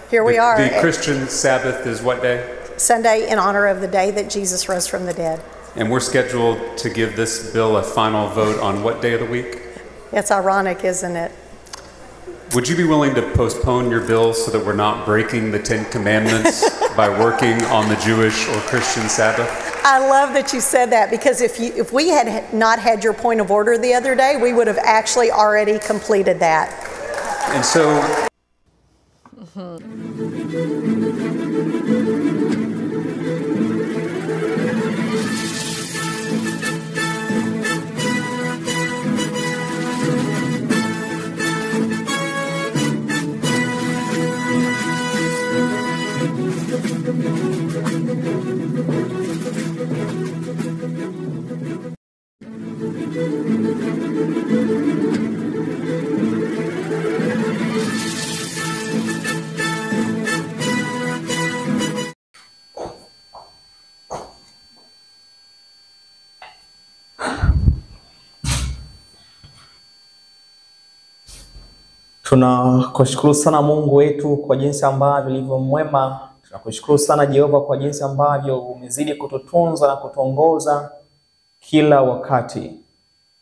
here we are. The Christian Sabbath is what day? Sunday, in honor of the day that Jesus rose from the dead. And we're scheduled to give this bill a final vote on what day of the week? It's ironic, isn't it? Would you be willing to postpone your bill so that we're not breaking the Ten Commandments by working on the Jewish or Christian Sabbath? I love that you said that, because if we had not had your point of order the other day, we would have actually already completed that. And so... Tunakushukuru sana Mungu wetu kwa jinsi ambavyo ulivyo mwema. Tunakushukuru sana Jehova kwa jinsi ambavyo umezidi kututunza na kutuongoza kila wakati.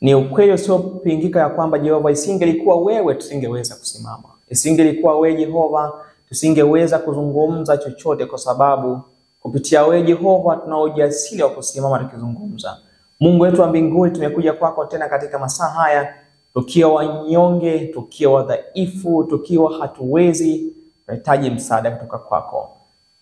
Ni ukweli usiopingika ya kwamba Jehova, isingelikuwa wewe tusingeweza kusimama. Isingelikuwa wewe Jehova, tusingeweza kuzungumza chochote, kwa sababu kupitia wewe Jehova tuna ujasiri wa kusimama tukizungumza. Mungu wetu wa mbinguni, tumekuja kwako tena katika masaa haya tukiwa wanyonge, tukiwa wadhaifu, tukiwa hatuwezi, tunahitaji msaada kutoka kwako.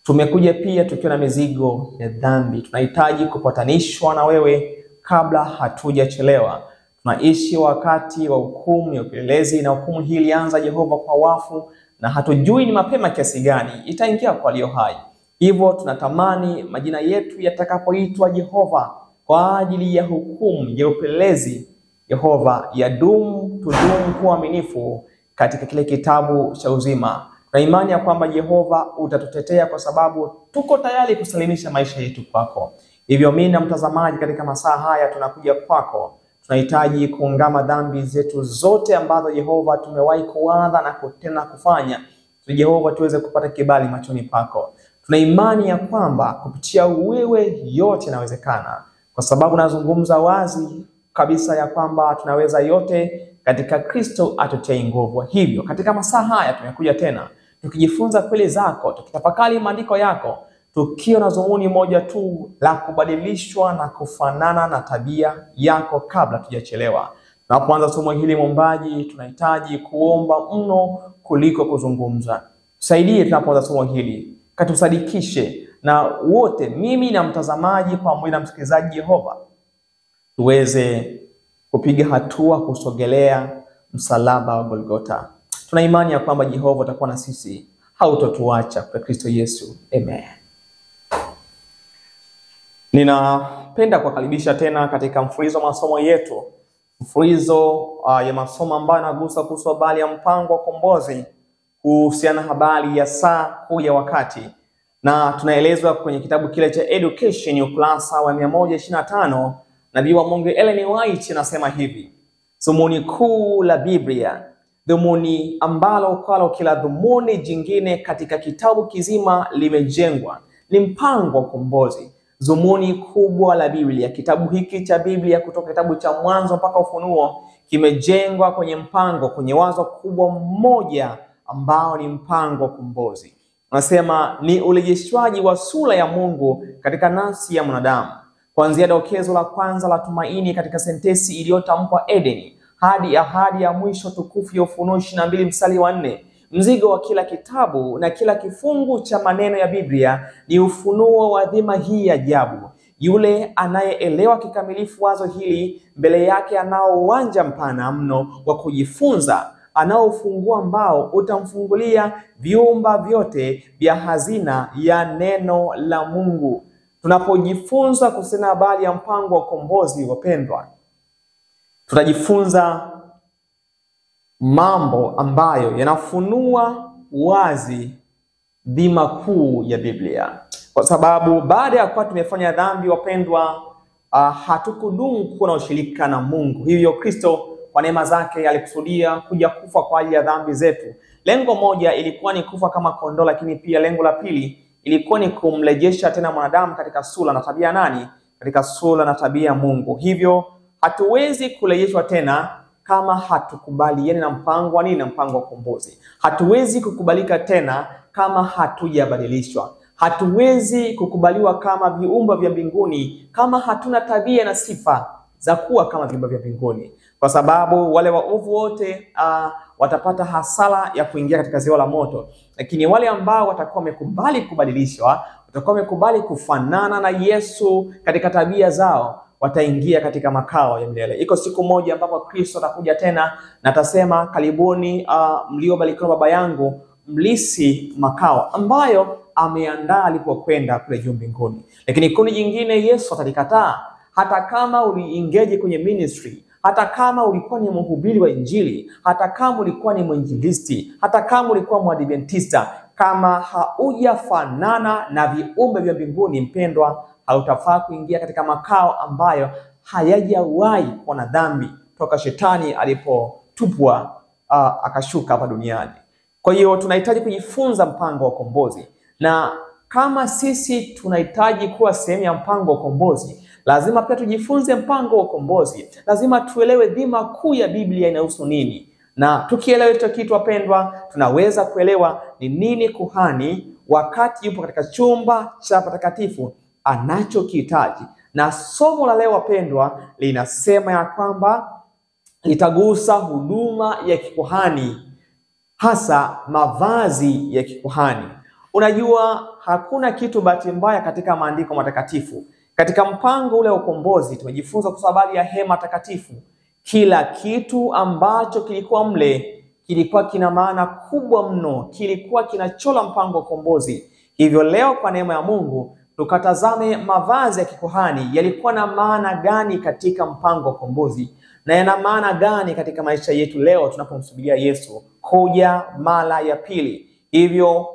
Tumekuja pia tukiwa na mizigo ya dhambi, tunahitaji kupatanishwa na wewe kabla hatujachelewa. Tunaishi wakati wa hukumu ya upelelezi, na hukumu hii ilianza Jehova kwa wafu, na hatujui ni mapema kiasi gani itaingia kwa walio hai. Hivyo tunatamani majina yetu yatakapoitwa Jehova kwa ajili ya hukumu ya upelelezi, Jehova, tudumu kuwa waaminifu katika kile kitabu cha uzima. Na imani ya kwamba Jehova utatutetea, kwa sababu tuko tayari kusalimisha maisha yetu kwako. Hivyo mimi na mtazamaji katika masaa haya tunakuja kwako. Tunahitaji kuungama dhambi zetu zote ambazo Jehova tumewahi kuanza na kutenda kufanya. Jehova tuweze kupata kibali machoni pako. Tuna imani ya kwamba kupitia wewe yote inawezekana, kwa sababu nazungumza wazi kabisa ya kwamba tunaweza yote katika Kristo atutie nguvu. Hivyo katika masaa haya tumekuja tena tukijifunza kweli zako, tukitafakari maandiko yako, tukiwa na dhumuni moja tu la kubadilishwa na kufanana na tabia yako kabla tujachelewa. Tunapoanza somo hili mwombaji, tunahitaji kuomba mno kuliko kuzungumza. Tusaidie tunapoanza somo hili, katusadikishe na wote, mimi na mtazamaji pamoja na msikilizaji Jehova, tuweze kupiga hatua kusogelea msalaba wa Golgotha. Tuna imani ya kwamba Jehova utakuwa na sisi, hautotuacha, kwa Kristo Yesu. Amen. Ninapenda kukaribisha tena katika mfululizo wa masomo yetu. Mfululizo ya masomo ambayo yanagusa kuhusu habari ya mpango wa ukombozi, kuhusiana habari ya saa kuu ya wakati. Na tunaelezwa kwenye kitabu kile cha Education ukurasa wa 125. Nabii wa Mungu Ellen White anasema hivi: dhumuni kuu la Biblia, dhumuni ambalo kwa kila dhumuni jingine katika kitabu kizima limejengwa, ni mpango wa ukombozi. Dhumuni kubwa la Biblia, kitabu hiki cha Biblia kutoka kitabu cha Mwanzo mpaka Ufunuo, kimejengwa kwenye mpango, kwenye wazo kubwa mmoja ambao ni mpango wa ukombozi. Anasema ni urejeshwaji wa sura ya Mungu katika nafsi ya mwanadamu, kuanzia dokezo la kwanza la tumaini katika sentensi iliyotamkwa Edeni hadi ahadi ya mwisho tukufu ya Ufunuo 22 mstari wa 4. Mzigo wa kila kitabu na kila kifungu cha maneno ya Biblia ni ufunuo wa dhima hii ya ajabu. Yule anayeelewa kikamilifu wazo hili, mbele yake anao uwanja mpana mno wa kujifunza, anaofungua ambao utamfungulia viumba vyote vya hazina ya neno la Mungu. Tunapojifunza kusema habari ya mpango wa ukombozi, wapendwa, tutajifunza mambo ambayo yanafunua wazi dhima kuu ya Biblia. Kwa sababu baada ya kuwa tumefanya dhambi, wapendwa, hatukudumu kuwa na ushirika na Mungu. Hivyo Kristo kwa neema zake alikusudia kuja kufa kwa ajili ya dhambi zetu. Lengo moja ilikuwa ni kufa kama kondoo, lakini pia lengo la pili ilikuwa ni kumrejesha tena mwanadamu katika sura na tabia nani? Katika sura na tabia ya Mungu. Hivyo hatuwezi kurejeshwa tena kama hatukubaliani na mpango wa nini? Na mpango wa ukombozi. Hatuwezi kukubalika tena kama hatujabadilishwa. Hatuwezi kukubaliwa kama viumbe vya mbinguni kama hatuna tabia na sifa za kuwa kama viumbe vya mbinguni, kwa sababu wale waovu wote watapata hasara ya kuingia katika ziwa la moto, lakini wale ambao watakuwa wamekubali kubadilishwa, watakuwa wamekubali kufanana na Yesu katika tabia zao, wataingia katika makao ya milele. Iko siku moja ambapo Kristo atakuja tena na atasema, karibuni mliobarikiwa Baba yangu, mlisi makao ambayo ameandaa alipokwenda kule juu mbinguni. Lakini kundi jingine Yesu atalikataa. Hata kama uliingeje kwenye ministry, hata kama ulikuwa ni mhubiri wa Injili, hata kama ulikuwa ni mwinjilisti, hata kama ulikuwa mwadventista, kama haujafanana na viumbe vya mbinguni, mpendwa, hautafaa kuingia katika makao ambayo hayajawahi kuwa na dhambi toka shetani alipotupwa akashuka hapa duniani. Kwa hiyo tunahitaji kujifunza mpango wa ukombozi, na kama sisi tunahitaji kuwa sehemu ya mpango wa ukombozi, lazima pia tujifunze mpango wa ukombozi. Lazima tuelewe dhima kuu ya Biblia inahusu nini. Na tukielewa hicho kitu, wapendwa, tunaweza kuelewa ni nini kuhani wakati yupo katika chumba cha patakatifu anachokihitaji. Na somo la leo, wapendwa, linasema ya kwamba litagusa huduma ya kikuhani, hasa mavazi ya kikuhani. Unajua, hakuna kitu bahati mbaya katika maandiko matakatifu. Katika mpango ule wa ukombozi tumejifunza kwa sababu ya hema takatifu. Kila kitu ambacho kilikuwa mle kilikuwa kina maana kubwa mno, kilikuwa kinachola mpango wa ukombozi. Hivyo leo kwa neema ya Mungu tukatazame mavazi ya kikuhani yalikuwa na maana gani katika mpango wa ukombozi, na yana maana gani katika maisha yetu leo tunapomsubiria Yesu kuja mara ya pili. Hivyo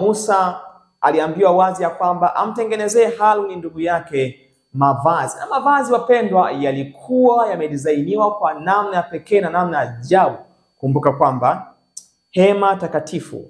Musa aliambiwa wazi ya kwamba amtengenezee Haruni ndugu yake mavazi. Na mavazi, wapendwa, yalikuwa yamedesainiwa kwa namna ya pekee na namna ya ajabu. Kumbuka kwamba hema takatifu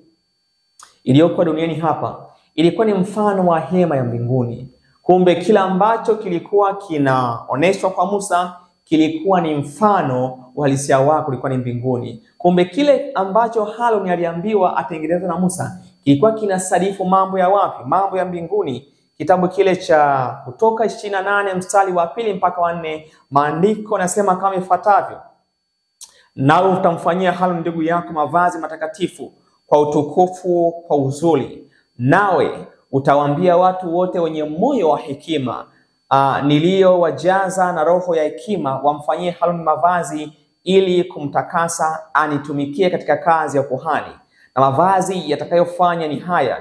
iliyokuwa duniani hapa ilikuwa ni mfano wa hema ya mbinguni. Kumbe kila ambacho kilikuwa kinaoneshwa kwa Musa kilikuwa ni mfano uhalisia wake ulikuwa ni mbinguni. Kumbe kile ambacho Haruni aliambiwa atengeneze na Musa kilikuwa kinasadifu mambo ya wapi? Mambo ya mbinguni. Kitabu kile cha Kutoka 28 mstari wa 2 mpaka wa 4, maandiko nasema kama ifuatavyo: nawe utamfanyia Haruni ndugu yako mavazi matakatifu kwa utukufu, kwa uzuri, nawe utawaambia watu wote wenye moyo wa hekima niliyowajaza na roho ya hekima wamfanyie Haruni mavazi ili kumtakasa anitumikie katika kazi ya kuhani. Na mavazi yatakayofanya ni haya: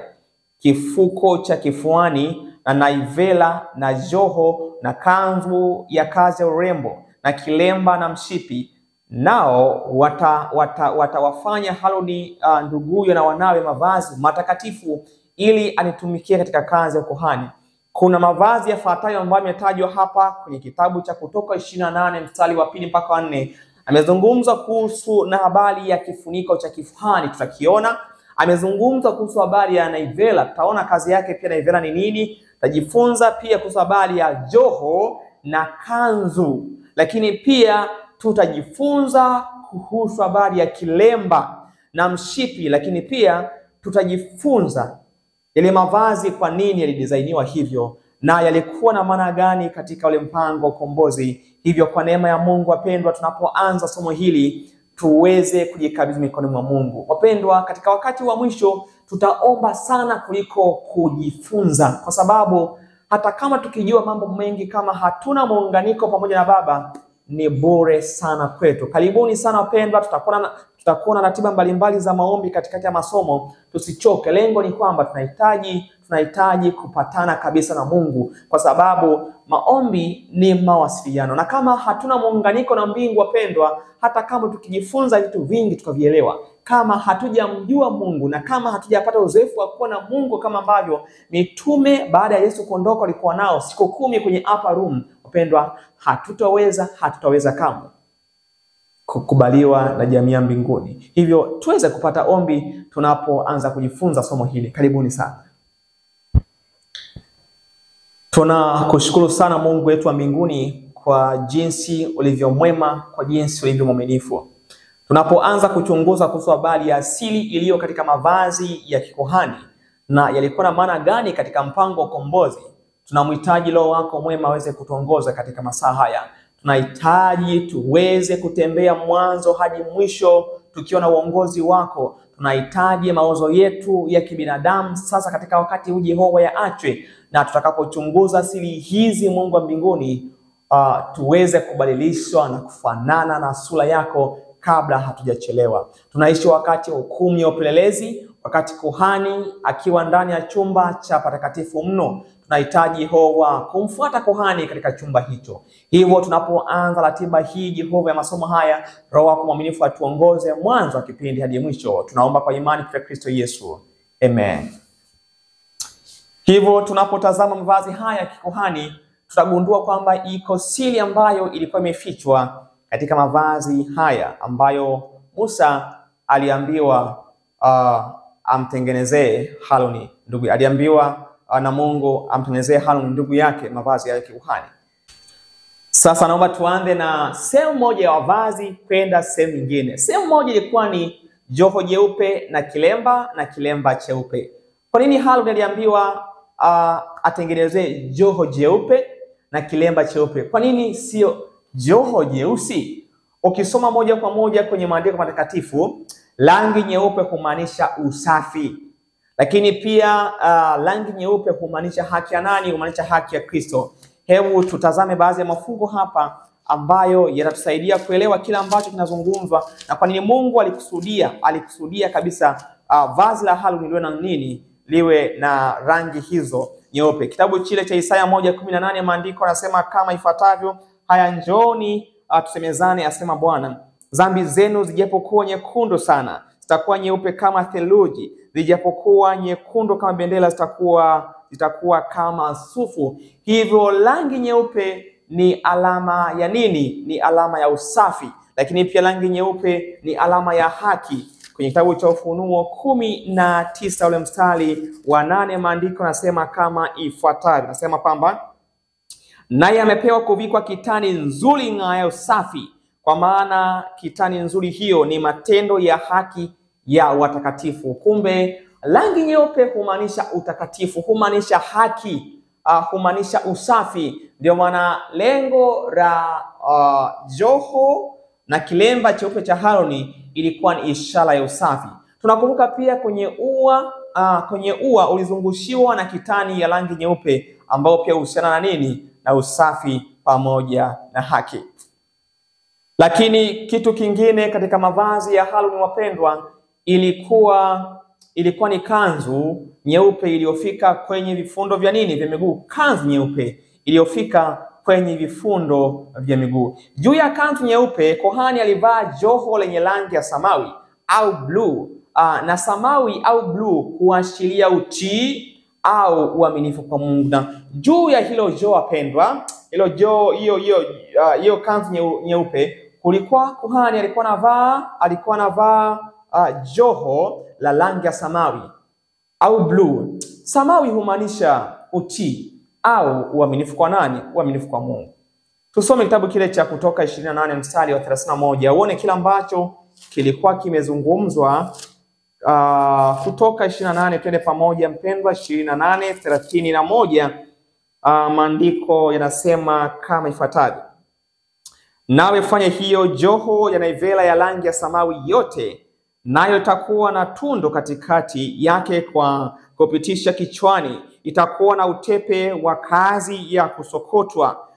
kifuko cha kifuani na naivela na joho na kanzu ya kazi ya urembo na kilemba na mshipi. Nao watawafanya Haruni nduguyo na wanawe mavazi matakatifu ili anitumikie katika kazi ya kuhani. Kuna mavazi yafuatayo ambayo yametajwa hapa kwenye kitabu cha Kutoka 28 mstari wa 2 mpaka wa 4. Amezungumza kuhusu na habari ya kifuniko cha kifuani, tutakiona. Amezungumza kuhusu habari ya naivela, tutaona kazi yake pia naivela ni nini. Tutajifunza pia kuhusu habari ya joho na kanzu, lakini pia tutajifunza kuhusu habari ya kilemba na mshipi, lakini pia tutajifunza yale mavazi kwa nini yalidesainiwa hivyo na yalikuwa na maana gani katika ule mpango wa ukombozi. Hivyo kwa neema ya Mungu, wapendwa, tunapoanza somo hili tuweze kujikabidhi mikononi mwa Mungu. Wapendwa, katika wakati wa mwisho tutaomba sana kuliko kujifunza, kwa sababu hata kama tukijua mambo mengi, kama hatuna muunganiko pamoja na Baba, ni bure sana kwetu. Karibuni sana wapendwa, tutakuwa na ratiba mbalimbali za maombi katikati ya masomo. Tusichoke. Lengo ni kwamba tunahitaji kupatana kabisa na Mungu, kwa sababu maombi ni mawasiliano. Na kama hatuna muunganiko na mbingu, wapendwa, hata kama tukijifunza vitu vingi tukavielewa, kama hatujamjua Mungu na kama hatujapata uzoefu wa kuwa na Mungu kama ambavyo mitume baada ya Yesu kuondoka walikuwa nao siku 10 kwenye upper room, wapendwa, hatutaweza kamwe. kukubaliwa na jamii ya mbinguni. Hivyo tuweze kupata ombi tunapoanza kujifunza somo hili. Karibuni sana. Tunakushukuru sana Mungu wetu wa mbinguni kwa jinsi ulivyo mwema, kwa jinsi ulivyo mwaminifu. Tunapoanza kuchunguza kuhusu habari ya asili iliyo katika mavazi ya kikuhani na yalikuwa na maana gani katika mpango wa ukombozi, tunamhitaji Roho wako mwema aweze kutuongoza katika masaa haya. Tunahitaji tuweze kutembea mwanzo hadi mwisho tukiwa na uongozi wako. Tunahitaji mawazo yetu ya kibinadamu sasa katika wakati huu Jehova yaachwe, na tutakapochunguza siri hizi Mungu wa mbinguni, tuweze kubadilishwa na kufanana na sura yako kabla hatujachelewa. Tunaishi wakati wa hukumu ya upelelezi, wakati kuhani akiwa ndani ya chumba cha patakatifu mno. Tunahitaji Yehova kumfuata kuhani katika chumba hicho. Hivyo tunapoanza ratiba hii Jehova ya masomo haya, Roho wako mwaminifu atuongoze mwanzo wa kipindi hadi mwisho. Tunaomba kwa imani kwa Kristo Yesu. Amen. Hivyo tunapotazama mavazi haya ya kikuhani, tutagundua kwamba iko siri ambayo ilikuwa imefichwa katika mavazi haya ambayo Musa aliambiwa amtengenezee Haruni ndugu. Aliambiwa na Mungu amtengenezee Haruni ndugu yake mavazi ya kikuhani. Sasa naomba tuanze na sehemu moja ya mavazi kwenda sehemu nyingine. Sehemu moja ilikuwa ni joho jeupe na kilemba cheupe. Kwa nini Haruni aliambiwa atengenezee joho jeupe na kilemba cheupe? Kwa nini sio joho jeusi? Ukisoma moja kwa moja kwenye maandiko matakatifu, rangi nyeupe humaanisha usafi. Lakini pia rangi nyeupe humaanisha haki ya nani? Humaanisha haki ya Kristo. Hebu tutazame baadhi ya mafungo hapa ambayo yatatusaidia kuelewa kila ambacho kinazungumzwa na kwa nini Mungu alikusudia kabisa vazi la Haruni liwe na nini? Liwe na rangi hizo nyeupe. Kitabu chile cha Isaya 1:18 maandiko yanasema kama ifuatavyo: haya njooni tusemezane, asema Bwana, dhambi zenu zijapokuwa nyekundu sana zitakuwa nyeupe kama theluji, zijapokuwa nyekundu kama bendera zitakuwa kama sufu. Hivyo rangi nyeupe ni alama ya nini? Ni alama ya usafi. Lakini pia rangi nyeupe ni alama ya haki. Kwenye kitabu cha Ufunuo 19 ule mstari wa 8 maandiko nasema kama ifuatavyo. Nasema kwamba naye amepewa kuvikwa kitani nzuri ng'aayo safi, kwa maana kitani nzuri hiyo ni matendo ya haki ya watakatifu. Kumbe rangi nyeupe humaanisha utakatifu, humaanisha haki, humaanisha usafi. Ndio maana lengo la joho na kilemba cheupe cha Haruni ilikuwa ni ishara ya usafi. Tunakumbuka pia kwenye ua ulizungushiwa na kitani ya rangi nyeupe ambao pia huhusiana na nini? Na usafi pamoja na haki. Lakini kitu kingine katika mavazi ya Haruni wapendwa, ilikuwa ni kanzu nyeupe iliyofika kwenye vifundo vya nini? Vya miguu. Kanzu nyeupe iliyofika kwenye vifundo vya miguu. Juu ya kanzu nyeupe kuhani alivaa joho lenye rangi ya samawi au bluu. Na samawi au bluu huashiria utii au uaminifu kwa Mungu. Na juu ya hilo joho wapendwa, hiyo kanzu nyeupe, kulikuwa kuhani alikuwa anavaa joho la rangi ya samawi au bluu. Samawi humaanisha utii au uaminifu kwa nani? Uaminifu kwa Mungu. Tusome kitabu kile cha Kutoka 28 mstari wa 31 uone kila ambacho kilikuwa kimezungumzwa. Kutoka 28, twende pamoja mpendwa. 28:31 maandiko yanasema kama ifuatavyo: nawe fanya hiyo joho ya naivela ya rangi ya samawi yote, nayo itakuwa na tundo katikati yake kwa kupitisha kichwani, itakuwa na utepe wa kazi ya kusokotwa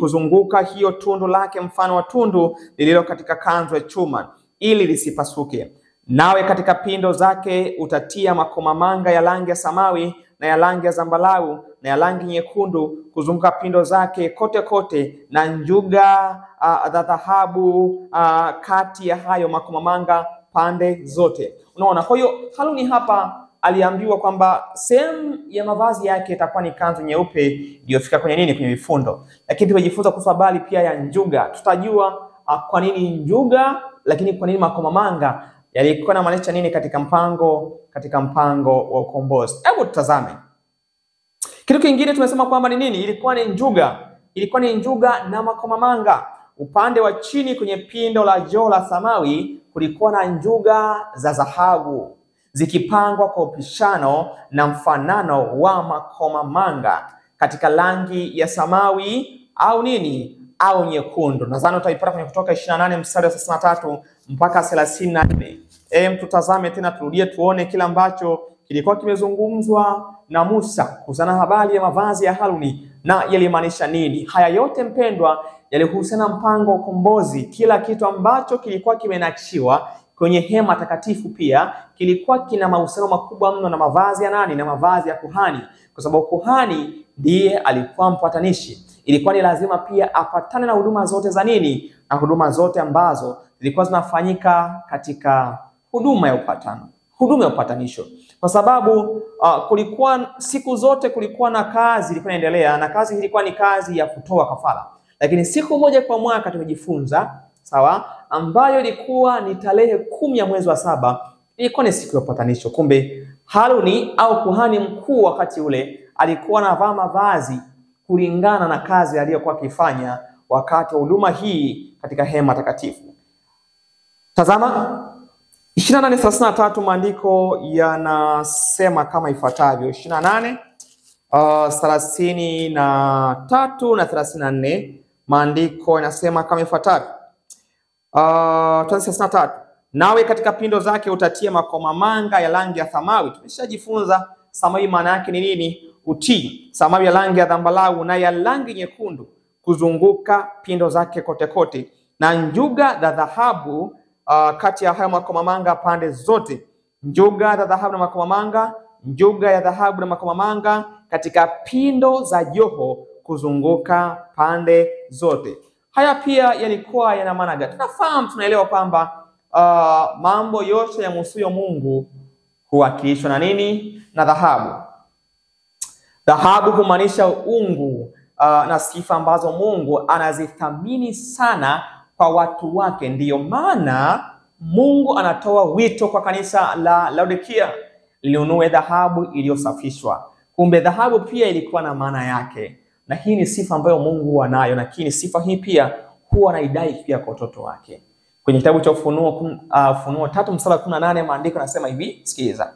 kuzunguka hiyo tundu lake, mfano wa tundu lililo katika kanzu ya chuma, ili lisipasuke. Nawe katika pindo zake utatia makomamanga ya rangi ya samawi na ya rangi ya zambarau na ya rangi nyekundu kuzunguka pindo zake kote kote, na njuga za dhahabu kati ya hayo makomamanga pande zote. Unaona, kwa hiyo Haruni hapa aliambiwa kwamba sehemu ya mavazi yake itakuwa ni kanzu nyeupe iliyofika kwenye nini? Kwenye vifundo. Lakini tumejifunza kuhusu habari pia ya njuga. Tutajua kwa nini njuga, lakini kwa nini makomamanga yalikuwa yanamaanisha nini katika mpango wa ukombozi. Hebu tutazame. Kitu kingine tumesema kwamba ni nini? Ilikuwa ni njuga na makomamanga. Upande wa chini kwenye pindo la joo la samawi kulikuwa na njuga za dhahabu zikipangwa kwa upishano na mfanano wa makomamanga katika rangi ya samawi au nini? Au nyekundu. Nadhani utaipata kwenye Kutoka 28 mstari wa 33 mpaka 34. Tutazame tena, turudie tuone kila ambacho kilikuwa kimezungumzwa na Musa kuhusiana habari ya mavazi ya Haruni na yalimaanisha nini. Haya yote mpendwa, yalihusiana mpango wa ukombozi. Kila kitu ambacho kilikuwa kimenakshiwa kwenye hema takatifu pia kilikuwa kina mahusiano makubwa mno na mavazi ya nani? Na mavazi ya kuhani, kwa sababu kuhani ndiye alikuwa mpatanishi. Ilikuwa ni lazima pia apatane na huduma zote za nini? Na huduma zote ambazo zilikuwa zinafanyika katika huduma ya upatanisho. Kwa sababu kulikuwa siku zote kulikuwa na kazi ilikuwa inaendelea, na kazi ilikuwa ni kazi ya kutoa kafara. Lakini siku moja kwa mwaka tumejifunza, sawa, ambayo ilikuwa ni tarehe 10 ya mwezi wa 7, ilikuwa ni siku ya upatanisho. Kumbe Haruni au kuhani mkuu wakati ule alikuwa anavaa mavazi kulingana na kazi aliyokuwa akifanya wakati wa huduma hii katika hema takatifu. Tazama 28:33, maandiko yanasema kama ifuatavyo. 28:33 na 34, maandiko yanasema kama ifuatavyo. 33, nawe katika pindo zake utatia makomamanga ya rangi ya samawi. Tumeshajifunza samawi maana yake ni nini? Utii. Samawi ya rangi ya zambarau na ya rangi nyekundu kuzunguka pindo zake kote kote, na njuga za dhahabu kati ya hayo makomamanga pande zote. Njuga za dhahabu na makomamanga, njuga ya dhahabu na makomamanga katika pindo za joho kuzunguka pande zote. Haya pia yalikuwa yana maana gani? Tunaelewa kwamba mambo yote ya msuyo Mungu huwakilishwa na nini? Na dhahabu. Dhahabu humaanisha uungu na sifa ambazo Mungu anazithamini sana kwa watu wake. Ndiyo maana Mungu anatoa wito kwa kanisa la Laodikia linunue dhahabu iliyosafishwa. Kumbe dhahabu pia ilikuwa na maana yake, na hii ni sifa ambayo Mungu anayo, na lakini sifa hii pia huwa anaidai pia kwa watoto wake. Kwenye kitabu cha Ufunuo 3 mstari wa 18, maandiko yanasema hivi, sikiliza.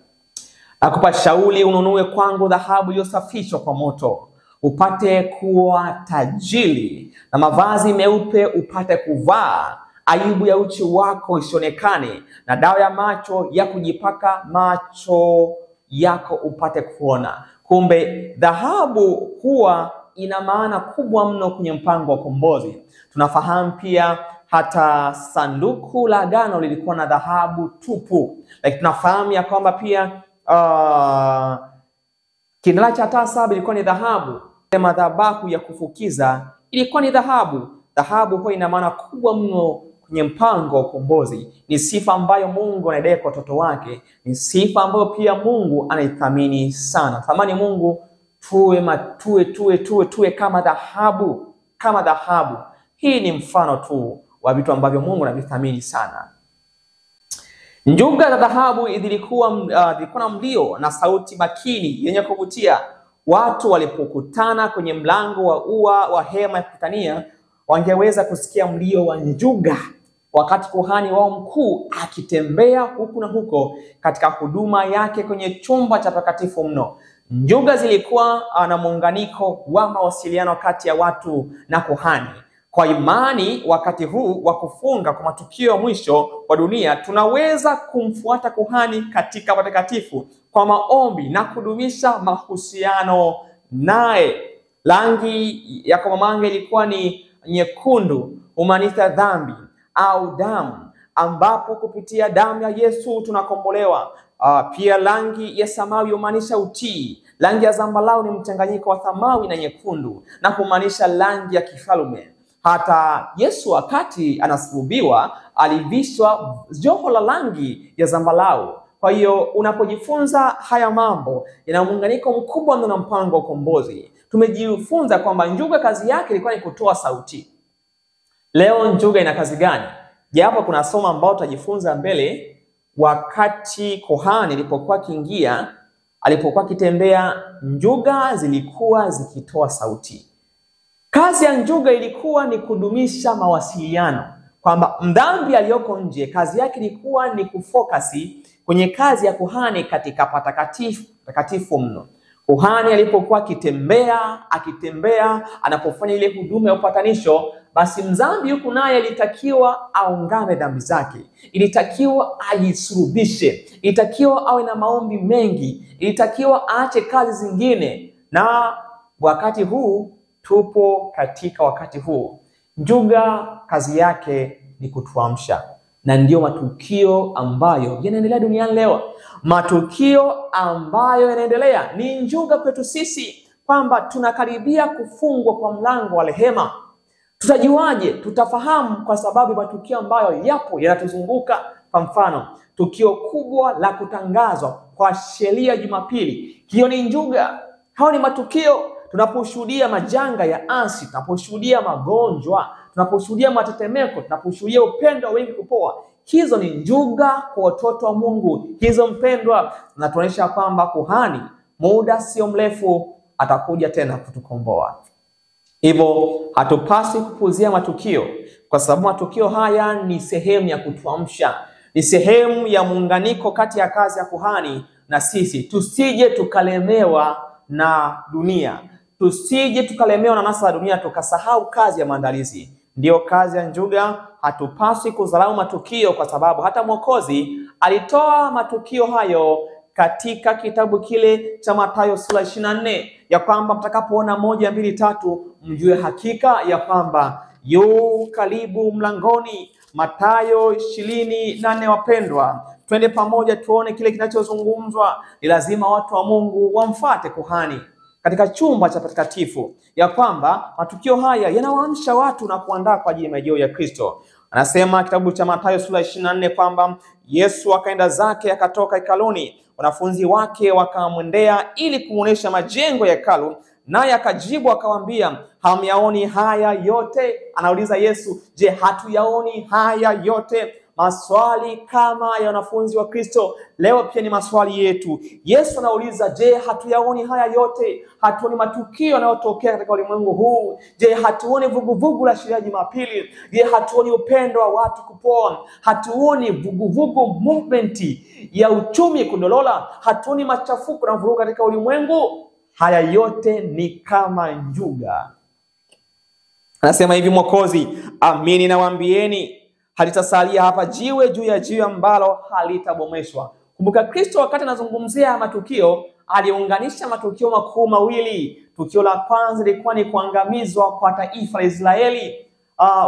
Nakupa shauri ununue kwangu dhahabu iliyosafishwa kwa moto, upate kuwa tajiri, na mavazi meupe upate kuvaa, aibu ya uchi wako isionekane, na dawa ya macho ya kujipaka macho yako upate kuona. Kumbe dhahabu huwa ina maana kubwa mno kwenye mpango wa ukombozi. Tunafahamu pia hata sanduku la agano lilikuwa na dhahabu tupu. Lakini tunafahamu ya kwamba pia kinara cha taa 7 ilikuwa ni dhahabu. Madhabahu ya kufukiza ilikuwa ni dhahabu. Dhahabu huwa ina maana kubwa mno kwenye mpango wa ukombozi. Ni sifa ambayo Mungu anaidai kwa watoto wake. Ni sifa ambayo pia Mungu anaithamini sana. Thamani Mungu tuwe kama dhahabu, kama dhahabu. Hii ni mfano tu wa vitu ambavyo Mungu anavithamini sana. Njuga za dhahabu zilikuwa na mlio na sauti makini yenye kuvutia. Watu walipokutana kwenye mlango wa ua wa hema ya kukutania, wangeweza kusikia mlio wa njuga wakati kuhani wao mkuu akitembea huku na huko katika huduma yake kwenye chumba cha takatifu mno. Njuga zilikuwa na muunganiko wa mawasiliano kati ya watu na kuhani. Kwa imani, wakati huu wa kufunga kwa matukio ya mwisho wa dunia, tunaweza kumfuata kuhani katika watakatifu kwa maombi na kudumisha mahusiano naye. Rangi ya komamanga ilikuwa ni nyekundu, humaanisha dhambi au damu, ambapo kupitia damu ya Yesu tunakombolewa. Pia rangi ya samawi humaanisha utii. Rangi ya zambarau ni mchanganyiko wa samawi na nyekundu na humaanisha rangi ya kifalme. Hata Yesu wakati anasulubiwa alivishwa joho la rangi ya zambarau. Kwa hiyo unapojifunza haya mambo, ina muunganiko mkubwa na mpango wa ukombozi. Tumejifunza kwamba njuga kazi yake ilikuwa ni kutoa sauti. Leo njuga ina kazi gani? Japo kuna somo ambao tutajifunza mbele. Wakati kuhani alipokuwa kiingia, alipokuwa kitembea, njuga zilikuwa zikitoa sauti. Kazi ya njuga ilikuwa ni kudumisha mawasiliano, kwamba mdhambi aliyoko nje kazi yake ilikuwa ni kufokasi kwenye kazi ya kuhani katika patakatifu mno. Kuhani alipokuwa akitembea anapofanya ile huduma ya upatanisho, basi mdhambi yuko naye ilitakiwa aungame dhambi zake, ilitakiwa ajisulubishe, ilitakiwa awe na maombi mengi, ilitakiwa aache kazi zingine. Na wakati huu tupo katika wakati huu. Njuga kazi yake ni kutuamsha, na ndio matukio ambayo yanaendelea duniani leo. Matukio ambayo yanaendelea ni njuga kwetu sisi, kwamba tunakaribia kufungwa kwa mlango wa rehema. Tutajuaje? Tutafahamu kwa sababu matukio ambayo yapo yanatuzunguka. Kwa mfano, tukio kubwa la kutangazwa kwa sheria Jumapili, hiyo ni njuga. Hao ni matukio. Tunaposhuhudia majanga ya asi, tunaposhuhudia magonjwa, tunaposhuhudia matetemeko, tunaposhuhudia upendo wengi kupoa, hizo ni njuga kwa watoto wa Mungu. Hizo mpendwa, zinatuonyesha kwamba kuhani muda sio mrefu atakuja tena kutukomboa. Hivyo hatupasi kupuzia matukio, kwa sababu matukio haya ni sehemu ya kutuamsha, ni sehemu ya muunganiko kati ya kazi ya kuhani na sisi. Tusije tukalemewa na dunia, tusije tukalemewa na nasa ya dunia tukasahau kazi ya maandalizi. Ndiyo kazi ya njuga. Hatupasi kudharau matukio, kwa sababu hata Mwokozi alitoa matukio hayo katika kitabu kile cha Mathayo sura 24, ya kwamba mtakapoona 1, 2, 3 mjue hakika ya kwamba yu karibu mlangoni. Mathayo 28. Wapendwa, twende pamoja tuone kile kinachozungumzwa. Ni lazima watu wa Mungu wamfuate kuhani katika chumba cha patakatifu, ya kwamba matukio haya yanawaamsha watu na kuandaa kwa ajili ya majeo ya Kristo. Anasema kitabu cha Mathayo sura 24 kwamba Yesu akaenda zake akatoka hekaluni, wanafunzi wake wakamwendea ili kumuonesha majengo ya hekalu, naye akajibu akawaambia, hamyaoni haya yote? Anauliza Yesu, je, hatuyaoni haya yote? Maswali kama ya wanafunzi wa Kristo leo pia ni maswali yetu. Yesu anauliza, je, hatuyaoni haya yote? Hatuoni matukio yanayotokea katika ulimwengu huu? Je, hatuoni vuguvugu la sheria Jumapili? Je, hatuoni upendo wa watu kupoa? Hatuoni vuguvugu movement ya uchumi kudolola? Hatuoni machafuko na vurugu katika ulimwengu? Haya yote ni kama njuga. Anasema hivi Mwokozi, amini nawaambieni, halitasalia hapa jiwe juu ya jiwe ambalo halitabomeshwa. Kumbuka Kristo wakati anazungumzia matukio, aliunganisha matukio makuu mawili. Tukio la kwanza lilikuwa ni kuangamizwa kwa taifa la Israeli,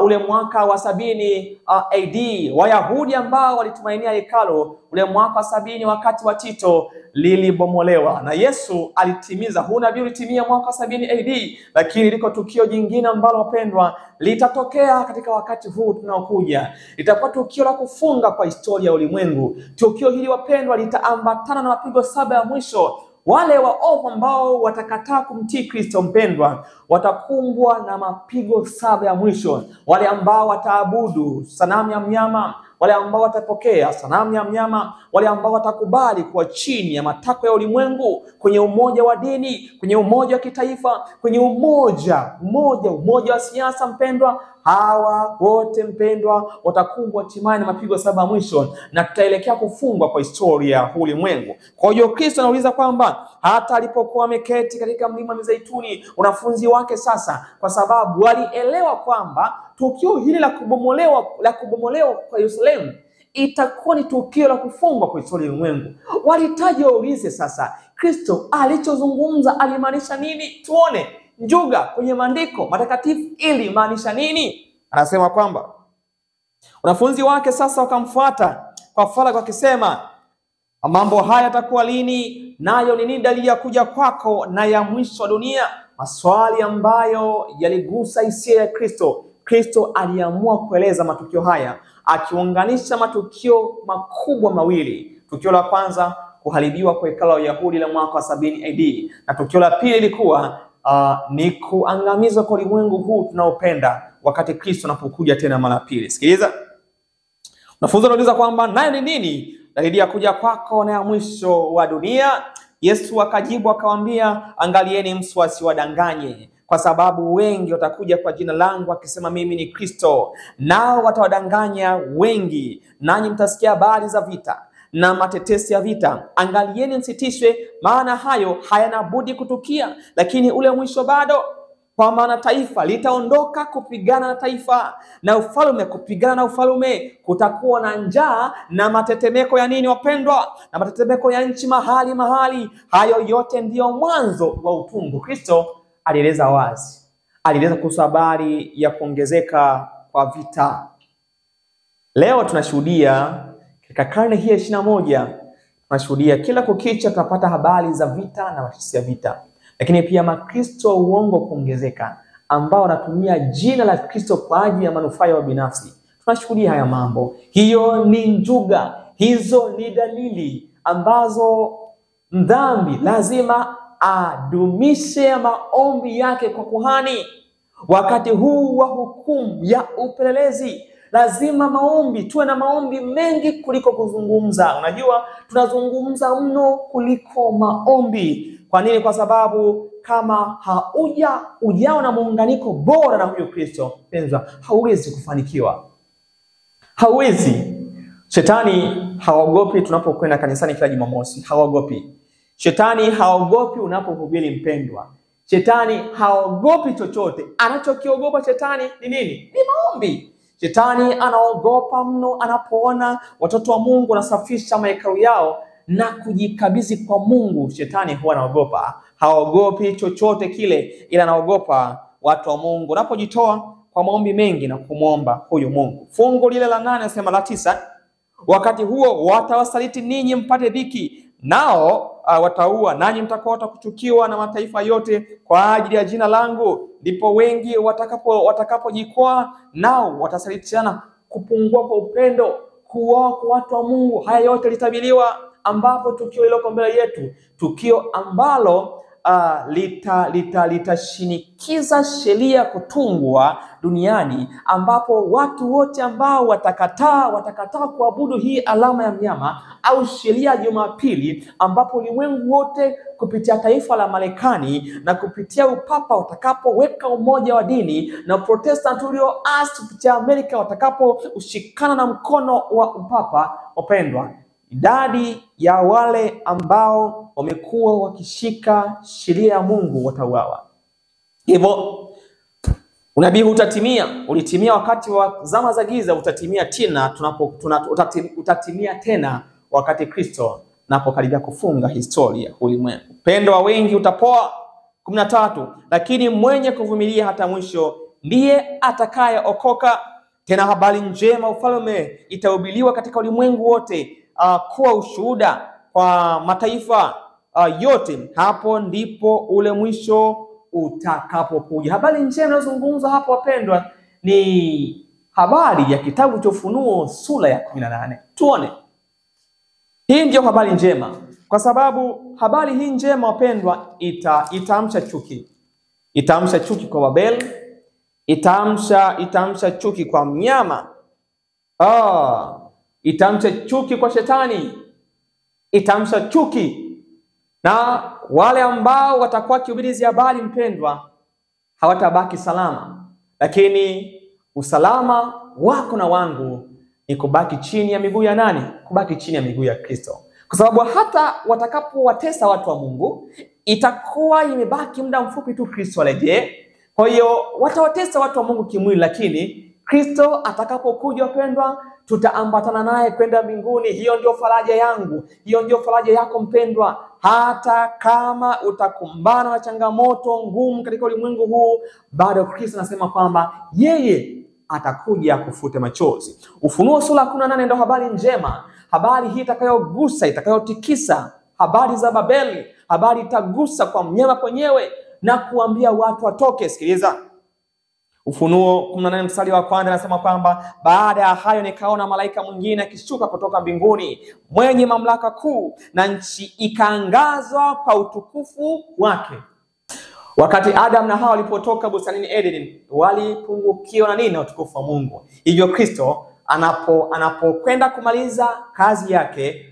ule mwaka wa 70 AD. Wayahudi ambao walitumainia hekalu, ule mwaka wa 70 wakati wa Tito lilibomolewa, na Yesu alitimiza huu nabii ulitimia mwaka wa 70 AD. Lakini liko tukio jingine ambalo wapendwa litatokea katika wakati huu tunaokuja. Litakuwa tukio la kufunga kwa historia ya ulimwengu. Tukio hili wapendwa litaambatana na mapigo 7 ya mwisho. Wale waovu ambao watakataa kumtii Kristo mpendwa watakumbwa na mapigo 7 ya mwisho. Wale ambao wataabudu sanamu ya mnyama, wale ambao watapokea sanamu ya mnyama, wale ambao watakubali kuwa chini ya matakwa ya ulimwengu, kwenye umoja wa dini, kwenye umoja wa kitaifa, kwenye umoja wa siasa mpendwa, hawa wote mpendwa watakumbwa hatimaye na mapigo 7 ya mwisho, na tutaelekea kufungwa kwa historia ya ulimwengu. Kwa hiyo Kristo anauliza kwamba hata alipokuwa ameketi katika mlima wa Mizeituni, wanafunzi wake sasa, kwa sababu walielewa kwamba tukio hili la kubomolewa kwa Yerusalemu itakuwa ni tukio la kufungwa kwa historia ya ulimwengu, walitaji waulize sasa, Kristo alichozungumza alimaanisha nini? Tuone njuga kwenye maandiko matakatifu ili maanisha nini? Anasema kwamba wanafunzi wake sasa wakamfuata kwa faragha wakisema, mambo haya yatakuwa lini? Nayo ni nini dalili ya kuja kwako na ya mwisho wa dunia? Maswali ambayo yaligusa hisia ya Kristo. Kristo aliamua kueleza matukio haya akiunganisha matukio makubwa mawili. Tukio la kwanza, kuharibiwa kwa hekalu la Wayahudi la mwaka wa 70 AD, na tukio la pili ilikuwa ni kuangamizwa kwa ulimwengu huu tunaopenda wakati Kristo anapokuja tena mara pili. Sikiliza. Wanafunzi wanauliza kwamba nayo ni nini dalili ya kuja kwako na ya mwisho wa dunia? Yesu akajibu akawaambia, angalieni msiwadanganye, kwa sababu wengi watakuja kwa jina langu akisema mimi ni Kristo, nao watawadanganya wengi. Nanyi mtasikia habari za vita na matetesi ya vita. Angalieni msitishwe, maana hayo hayana budi kutukia, lakini ule mwisho bado. Kwa maana taifa litaondoka kupigana na taifa, na ufalme kupigana na ufalme. Kutakuwa na njaa na matetemeko ya nini wapendwa? Na matetemeko ya nchi mahali mahali. Hayo yote ndiyo mwanzo wa utungu. Kristo alieleza wazi. Alieleza kuhusu habari ya kuongezeka kwa vita. Leo tunashuhudia katika karne hii ya 21, tunashuhudia kila kukicha tunapata habari za vita na matetesi ya vita. Lakini pia makristo wa uongo kuongezeka, ambao wanatumia jina la Kristo kwa ajili ya manufaa yao binafsi. Tunashuhudia haya mambo. Hiyo ni njuga. Hizo ni dalili ambazo mdhambi lazima adumishe maombi yake kwa kuhani. Wakati huu wa hukumu ya upelelezi, lazima maombi, tuwe na maombi mengi kuliko kuzungumza. Unajua, tunazungumza mno kuliko maombi. Kwa nini? Kwa sababu kama ujao na muunganiko bora na huyo Kristo, pendwa, hauwezi kufanikiwa. Hauwezi. Shetani haogopi tunapokwenda kanisani kila Jumamosi, haogopi. Shetani haogopi unapohubiri mpendwa. Shetani haogopi chochote. Anachokiogopa shetani ni nini? Ni maombi. Shetani anaogopa mno anapoona watoto wa Mungu wanasafisha mahekalu yao na kujikabidhi kwa Mungu. Shetani huwa anaogopa. Haogopi chochote kile, ila anaogopa watu wa Mungu wanapojitoa kwa maombi mengi na kumwomba huyu Mungu. Fungu lile la 8 nasema la 9, wakati huo watawasaliti ninyi mpate dhiki, nao wataua, nanyi mtakuwa kuchukiwa na mataifa yote kwa ajili ya jina langu. Ndipo wengi watakapojikwaa, nao watasalitiana. Kupungua kwa upendo, kuoa kwa watu wa Mungu, haya yote litabiriwa, ambapo tukio liloko mbele yetu, tukio ambalo litashinikiza sheria kutungwa duniani, ambapo watu wote ambao watakataa kuabudu hii alama ya mnyama au sheria ya Jumapili, ambapo ulimwengu wote kupitia taifa la Marekani na kupitia upapa watakapoweka umoja wa dini, na Protestant ulioasi kupitia Amerika watakaposhikana na mkono wa upapa, wapendwa, idadi ya wale ambao wamekuwa wakishika sheria ya Mungu watauawa. Hivyo unabii ulitimia wakati wa zama za giza, utatimia tena utatimia tena wakati Kristo anapokaribia kufunga historia ulimwengu. Upendo wa wengi utapoa. 13, lakini mwenye kuvumilia hata mwisho ndiye atakayeokoka. Tena habari njema ufalme itahubiriwa katika ulimwengu wote, kuwa ushuhuda kwa mataifa yote. Hapo ndipo ule mwisho utakapokuja. Habari njema inazungumzwa hapo wapendwa ni habari ya kitabu cha Ufunuo sura ya 18. Tuone. Hii ndio habari njema, kwa sababu habari hii njema wapendwa itaamsha chuki. Itaamsha chuki kwa Babeli, itaamsha chuki kwa mnyama. Itaamsha chuki kwa shetani. Itaamsha chuki, na wale ambao watakuwa kihubiri hizi habari mpendwa hawatabaki salama. Lakini usalama wako na wangu ni kubaki chini ya miguu ya nani? Kubaki chini ya miguu ya Kristo. Kwa sababu hata watakapowatesa watu wa Mungu, itakuwa imebaki muda mfupi tu Kristo arejee. Kwa hiyo watawatesa watu wa Mungu kimwili, lakini Kristo atakapokuja wapendwa, tutaambatana naye kwenda mbinguni. Hiyo ndio faraja yangu, hiyo ndio faraja yako mpendwa. Hata kama utakumbana na changamoto ngumu katika ulimwengu huu, bado Kristo anasema kwamba yeye atakuja kufute machozi. Ufunuo sura 18 ndio habari njema. Habari hii itakayogusa, itakayotikisa habari za Babeli. Habari itagusa kwa mnyama kwenyewe na kuambia watu watoke. Sikiliza. Ufunuo 18 mstari wa 1 anasema kwamba baada ya hayo nikaona malaika mwingine akishuka kutoka mbinguni, mwenye mamlaka kuu, na nchi ikaangazwa kwa utukufu wake. Wakati Adam na Hawa walipotoka bustanini Eden, walipungukiwa na nini? Na utukufu wa Mungu. Hivyo Kristo anapokwenda kumaliza kazi yake,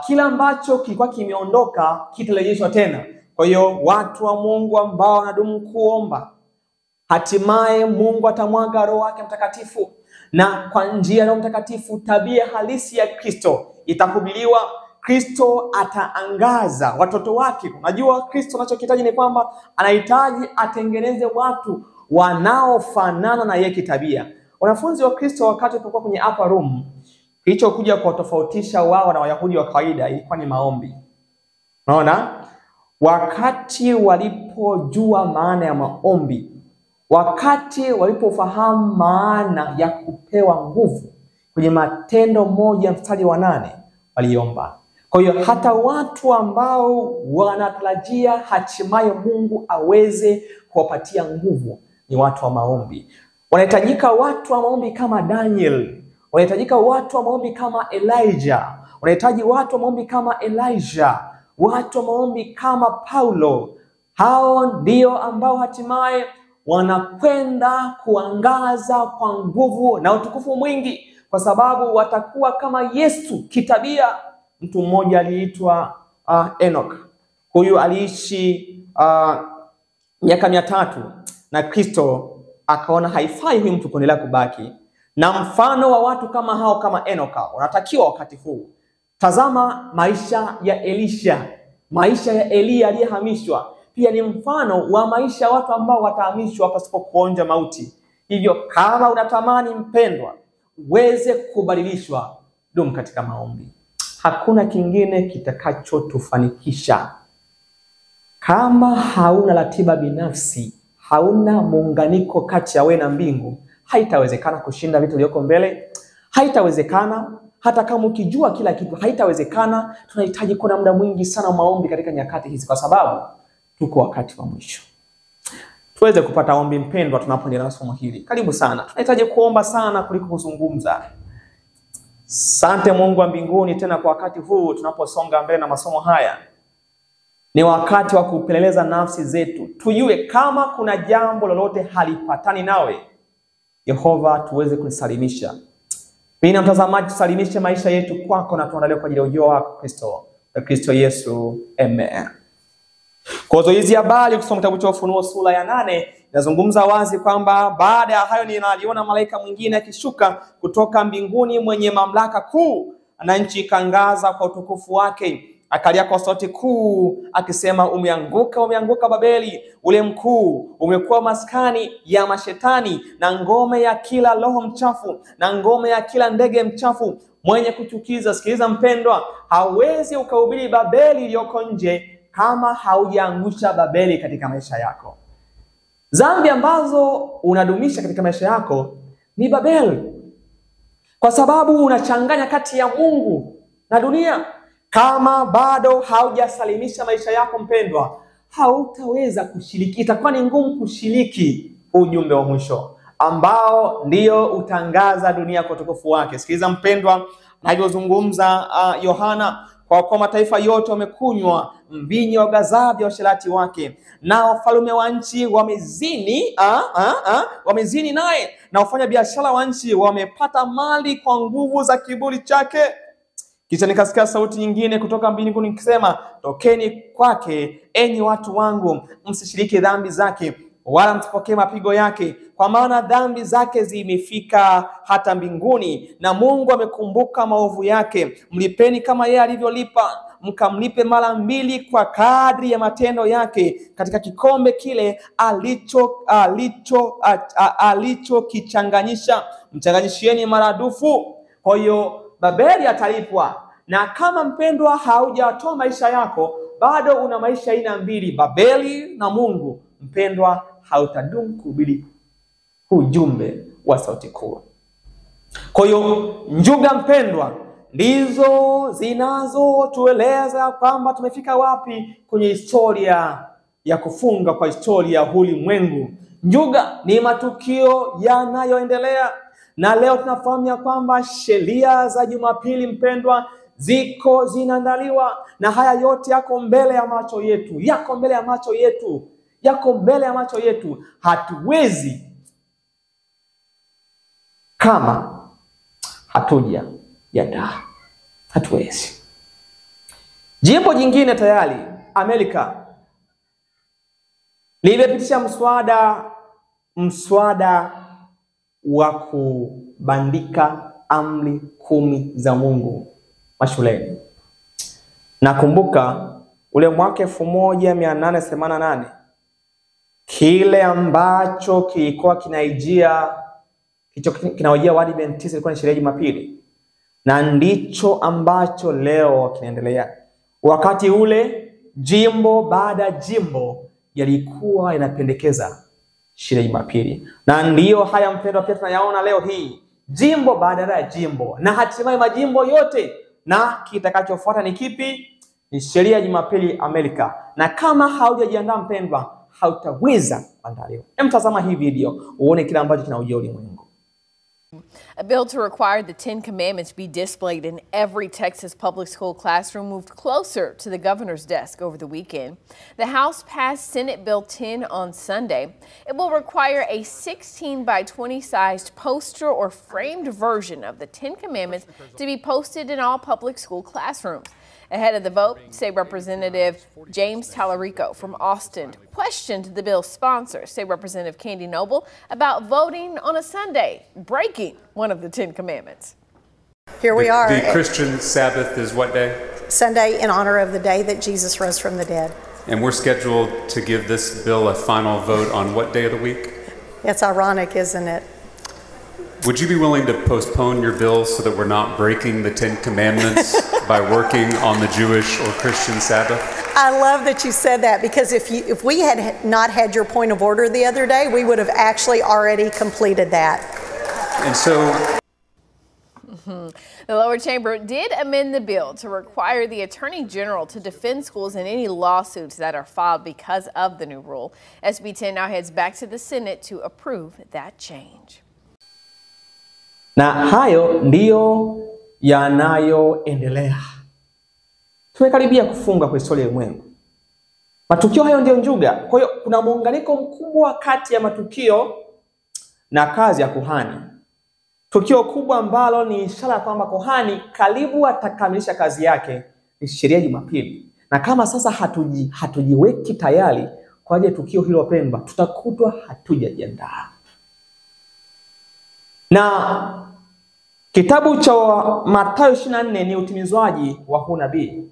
kila ambacho kilikuwa kimeondoka kitarejeshwa tena. Kwa hiyo watu wa Mungu ambao wanadumu kuomba, hatimaye Mungu atamwaga Roho wake Mtakatifu, na kwa njia ya Roho Mtakatifu tabia halisi ya Kristo itahubiriwa. Kristo ataangaza watoto wake. Unajua Kristo anachokitaji ni kwamba anahitaji atengeneze watu wanaofanana na yeye kitabia. Wanafunzi wa Kristo wakati walipokuwa kwenye upper room, kilichokuja kuwatofautisha wao na Wayahudi wa kawaida ilikuwa ni maombi. Unaona? Wakati walipojua maana ya maombi, wakati walipofahamu maana ya kupewa nguvu, kwenye Matendo 1:8 waliomba. Kwa hiyo hata watu ambao wanatarajia hatimaye Mungu aweze kuwapatia nguvu ni watu wa maombi. Wanahitajika watu wa maombi kama Daniel, wanahitajika watu wa maombi kama Elijah, wanahitaji watu wa maombi kama Elijah, watu wa maombi kama Paulo. Hao ndio ambao hatimaye wanakwenda kuangaza kwa nguvu na utukufu mwingi, kwa sababu watakuwa kama Yesu kitabia. Mtu mmoja aliitwa Enoch. Huyu aliishi miaka 300 na Kristo akaona haifai huyu mtu kuendelea kubaki. Na mfano wa watu kama hao, kama Enoch, unatakiwa wakati huu. Tazama maisha ya Elisha, maisha ya Elia aliyehamishwa, pia ni mfano wa maisha ya watu ambao watahamishwa pasipo kuonja mauti. Hivyo kama unatamani mpendwa uweze kubadilishwa, dumu katika maombi. Hakuna kingine kitakachotufanikisha. Kama hauna ratiba binafsi, hauna muunganiko kati ya wewe na mbingu, haitawezekana kushinda vitu vilivyoko mbele. Haitawezekana hata kama ukijua kila kitu, haitawezekana. Tunahitaji kuwa na muda mwingi sana maombi katika nyakati hizi, kwa sababu tuko wakati wa mwisho. Tuweze kupata ombi mpendwa tunapoendelea na somo hili. Karibu sana. Tunahitaji kuomba sana kuliko kuzungumza. Asante Mungu wa mbinguni tena kwa wakati huu tunaposonga mbele na masomo haya. Ni wakati wa kupeleleza nafsi zetu. Tujue kama kuna jambo lolote halipatani nawe, Yehova, tuweze kulisalimisha. Pia mtazamaji, tusalimishe maisha yetu kwako na tuandalie kwa ajili ya ujio wako Kristo Yesu. Amen. Kwa zoezi habari kusoma kitabu cha Ufunuo sura ya 8 inazungumza wazi kwamba baada ya hayo niliona malaika mwingine akishuka kutoka mbinguni mwenye mamlaka kuu, na nchi ikangaza kwa utukufu wake. Akalia kwa sauti kuu akisema, umeanguka Babeli, ule mkuu, umekuwa maskani ya mashetani na ngome ya kila roho mchafu na ngome ya kila ndege mchafu mwenye kuchukiza. Sikiliza mpendwa, hauwezi ukahubiri Babeli iliyoko nje kama haujaangusha Babeli katika maisha yako. Dhambi ambazo unadumisha katika maisha yako ni Babeli, kwa sababu unachanganya kati ya Mungu na dunia. Kama bado haujasalimisha maisha yako mpendwa, hautaweza kushiriki. Itakuwa ni ngumu kushiriki ujumbe wa mwisho ambao ndio utangaza dunia kwa utukufu wake. Sikiliza mpendwa, anavyozungumza Yohana, kwa mataifa yote wamekunywa mvinyo wa ghadhabu ya uasherati wake, na wafalme wa nchi wamezini naye, na wafanya biashara wa nchi wamepata mali kwa nguvu za kiburi chake. Kisha nikasikia sauti nyingine kutoka mbinguni ikisema, tokeni kwake enyi watu wangu, msishiriki dhambi zake wala msipokee mapigo yake, kwa maana dhambi zake zimefika hata mbinguni, na Mungu amekumbuka maovu yake. Mlipeni kama yeye alivyolipa, mkamlipe mara 2 kwa kadri ya matendo yake, katika kikombe kile alichokichanganyisha mchanganyishieni maradufu. Kwa hiyo Babeli atalipwa. Na kama mpendwa haujatoa maisha yako, bado una maisha aina mbili, Babeli na Mungu, mpendwa, hautadumu kuhubiri ujumbe wa sauti kuu. Kwa hiyo njuga mpendwa ndizo zinazotueleza kwamba tumefika wapi kwenye historia ya kufunga kwa historia ya ulimwengu. Njuga ni matukio yanayoendelea, na leo tunafahamu ya kwamba sheria za Jumapili mpendwa zinaandaliwa, na haya yote yako mbele ya macho yetu, yako mbele ya macho yetu. Hatuwezi kama hatujajiandaa. Hatuwezi. Jimbo jingine tayari Amerika limepitisha mswada wa kubandika amri 10 za Mungu mashuleni. Nakumbuka ule mwaka 1888 kile ambacho kilikuwa kinaijia Waadventista ilikuwa ni sherehe ya Jumapili, na ndicho ambacho leo kinaendelea. Wakati ule jimbo baada jimbo yalikuwa yanapendekeza sherehe ya Jumapili, na ndiyo haya mpendwa pia tunayaona leo hii, jimbo baada ya jimbo, na hatimaye majimbo yote. Na kitakachofuata ni kipi? Ni sherehe ya Jumapili Amerika. Na kama haujajiandaa mpendwa, hautaweza kuandaa leo. Tazama hii video uone kile ambacho kinaujia ulimwengu. A bill to require the 10 Commandments be displayed in every Texas public school classroom moved closer to the governor's desk over the weekend. The House passed Senate Bill 10 on Sunday. It will require a 16 by 20 sized poster or framed version of the 10 Commandments to be posted in all public school classrooms. Ahead of the vote, State Representative James Tallarico from Austin questioned the bill's sponsor, State Representative Candy Noble, about voting on a Sunday, breaking one of the 10 Commandments. Here we are. The Christian Sabbath is what day? Sunday, in honor of the day that Jesus rose from the dead. And we're scheduled to give this bill a final vote on what day of the week? It's ironic, isn't it? Would you be willing to postpone your bill so that we're not breaking the 10 Commandments by working on the Jewish or Christian Sabbath? I love that you said that, because if we had not had your point of order the other day, we would have actually already completed that. And so the lower chamber did amend the bill to require the Attorney General to defend schools in any lawsuits that are filed because of the new rule. SB 10 now heads back to the Senate to approve that change. Na hayo ndiyo yanayoendelea. Tumekaribia kufunga kwa historia ya ulimwengu. Matukio hayo ndiyo njuga. Kwa hiyo kuna muunganiko mkubwa kati ya matukio na kazi ya kuhani. Tukio kubwa ambalo ni ishara kwamba kuhani karibu atakamilisha kazi yake ni sherehe ya Jumapili. Na kama sasa hatujiweki tayari kwa ajili ya tukio hilo pendwa, tutakutwa hatujajiandaa. Na kitabu cha Mathayo 24 ni utimizwaji wa huu nabii,